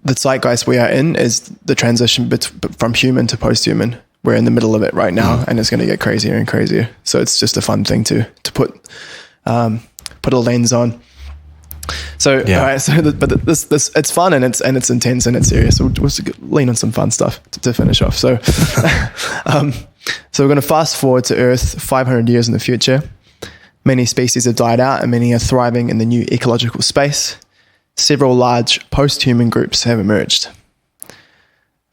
the zeitgeist we are in is the transition from human to post-human. We're in the middle of it right now, and it's going to get crazier and crazier. So it's just a fun thing to put a lens on. So, Yeah. all right, so this it's fun and it's intense and it's serious. So we'll lean on some fun stuff to finish off. So, so we're going to fast forward to Earth 500 years in the future. Many species have died out and many are thriving in the new ecological space. Several large post-human groups have emerged.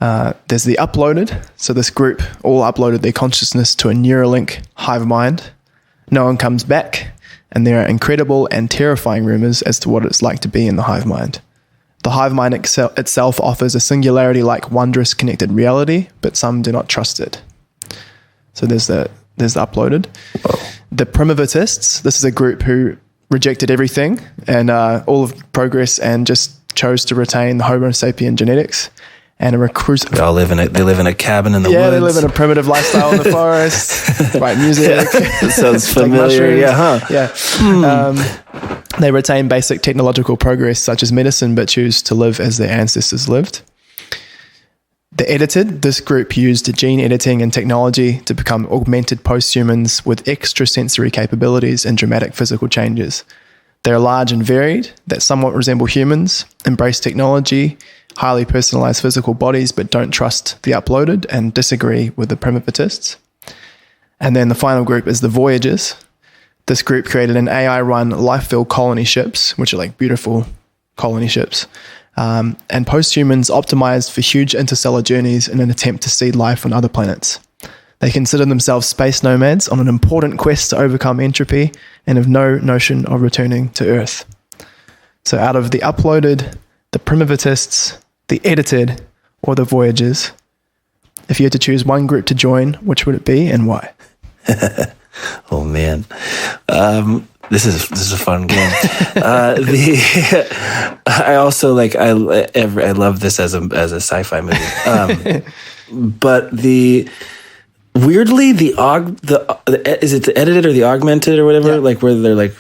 There's the uploaded. So this group all uploaded their consciousness to a Neuralink hive mind. No one comes back, and there are incredible and terrifying rumors as to what it's like to be in the hive mind. The hive mind itself offers a singularity-like wondrous connected reality, but some do not trust it. So there's the uploaded. The primitivists, this is a group who rejected everything and all of progress and just chose to retain the Homo sapien genetics and a recruit. They live in a cabin in the woods. Yeah, they live in a primitive lifestyle in the forest. Write music. That sounds familiar. Yeah, huh? Yeah. They retain basic technological progress such as medicine, but choose to live as their ancestors lived. The edited, this group used gene editing and technology to become augmented post-humans with extrasensory capabilities and dramatic physical changes. They are large and varied, that somewhat resemble humans, embrace technology, highly personalized physical bodies, but don't trust the uploaded and disagree with the primitivists. And then the final group is the Voyagers. This group created an AI-run life-filled colony ships, which are like beautiful colony ships, and post-humans optimized for huge interstellar journeys in an attempt to seed life on other planets. They consider themselves space nomads on an important quest to overcome entropy and have no notion of returning to Earth. So out of the uploaded, the primitivists, the edited, or the Voyagers, if you had to choose one group to join, which would it be and why? Oh man, this is a fun game. I also I love this as a sci-fi movie. But weirdly is it the edited or the augmented or whatever? Yeah. Like where they're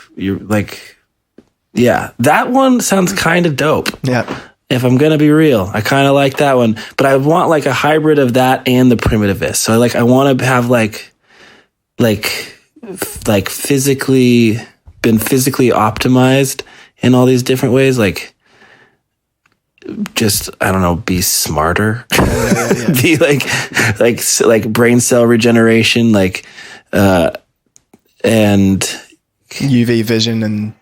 yeah, that one sounds kind of dope. Yeah. If I'm gonna be real, I kind of like that one, but I want like a hybrid of that and the primitivist. So I want to have physically optimized in all these different ways, just I don't know, be smarter, be like brain cell regeneration, and UV vision and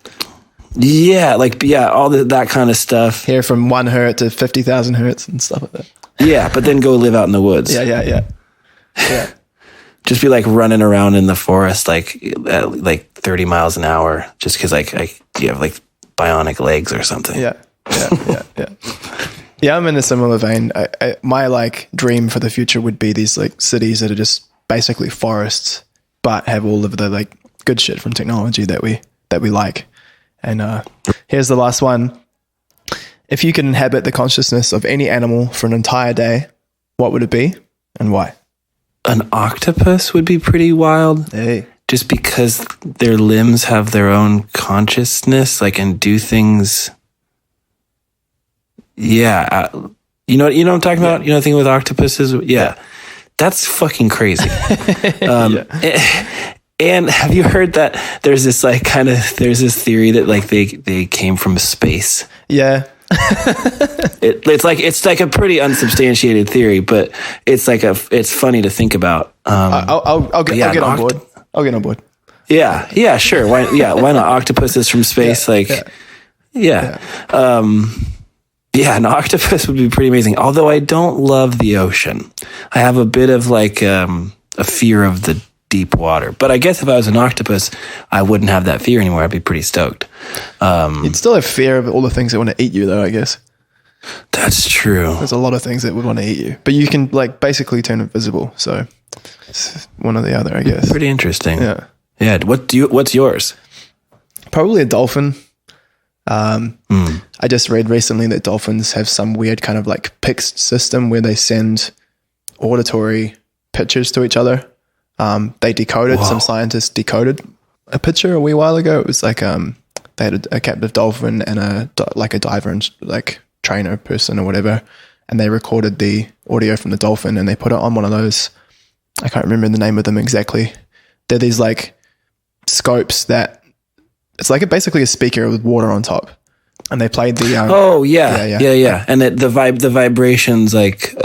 all that kind of stuff. hair from 1 hertz to 50,000 hertz and stuff like that. Yeah, but then go live out in the woods. Yeah. Just be running around in the forest at 30 miles an hour, just because you have bionic legs or something. Yeah. Yeah, I'm in a similar vein. My dream for the future would be these cities that are just basically forests, but have all of the good shit from technology that we like. And here's the last one. If you could inhabit the consciousness of any animal for an entire day, what would it be and why? An octopus would be pretty wild. Hey. Just because their limbs have their own consciousness, and do things. Yeah. You know what I'm talking about? You know the thing with octopuses? Yeah. That's fucking crazy. And have you heard that there's this there's this theory that they came from space? Yeah. It's a pretty unsubstantiated theory, but it's funny to think about. I'll get on board. I'll get on board. Yeah, sure. Why not? Octopuses from space, an octopus would be pretty amazing. Although I don't love the ocean, I have a bit of a fear of the deep water. But I guess if I was an octopus, I wouldn't have that fear anymore. I'd be pretty stoked. You'd still have fear of all the things that want to eat you, though, I guess. That's true. There's a lot of things that would want to eat you, but you can basically turn invisible. So it's one or the other, I guess. Pretty interesting. Yeah. Yeah. What's yours? Probably a dolphin. I just read recently that dolphins have some weird kind of PICS system where they send auditory pictures to each other. They decoded, some scientists decoded a picture a wee while ago. It was they had a captive dolphin and a diver and trainer person or whatever, and they recorded the audio from the dolphin and they put it on one of those, I can't remember the name of them exactly. They're these scopes that it's basically a speaker with water on top, and they played the. Yeah. And the vibrations like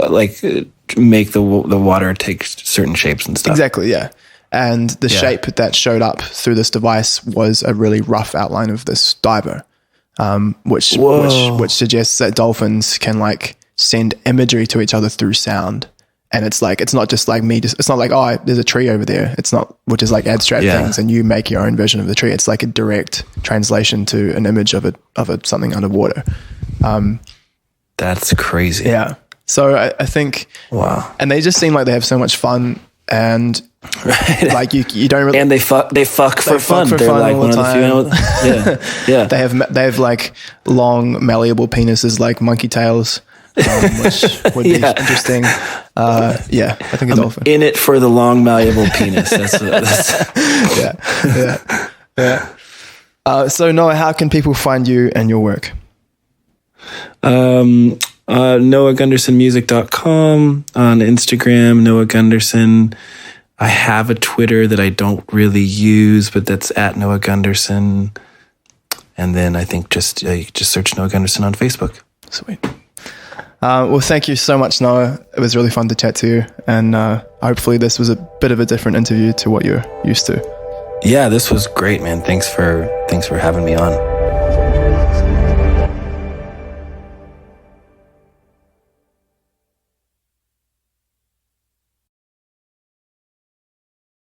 make the water take certain shapes and stuff. Exactly. Yeah. And the shape that showed up through this device was a really rough outline of this diver, which suggests that dolphins can like send imagery to each other through sound. And it's like, it's not just like it's not like, oh, there's a tree over there. It's not, which is like abstract things and you make your own version of the tree. It's like a direct translation to an image of something underwater. That's crazy. Yeah. So I think, wow. And they just seem like they have so much fun and like you don't really, and they fuck for fun. They're fun like one of the few. Yeah. They have like long malleable penises like monkey tails, which would be interesting. I think a dolphin. In it for the long malleable penis. That's yeah. So Noah, how can people find you and your work? NoahGundersenMusic.com, on Instagram, Noah Gundersen. I have a Twitter that I don't really use, but that's at Noah Gundersen. And then I think you just search Noah Gundersen on Facebook. Sweet. Well, thank you so much, Noah. It was really fun to chat to you. And hopefully this was a bit of a different interview to what you're used to. Yeah, this was great, man. Thanks for having me on.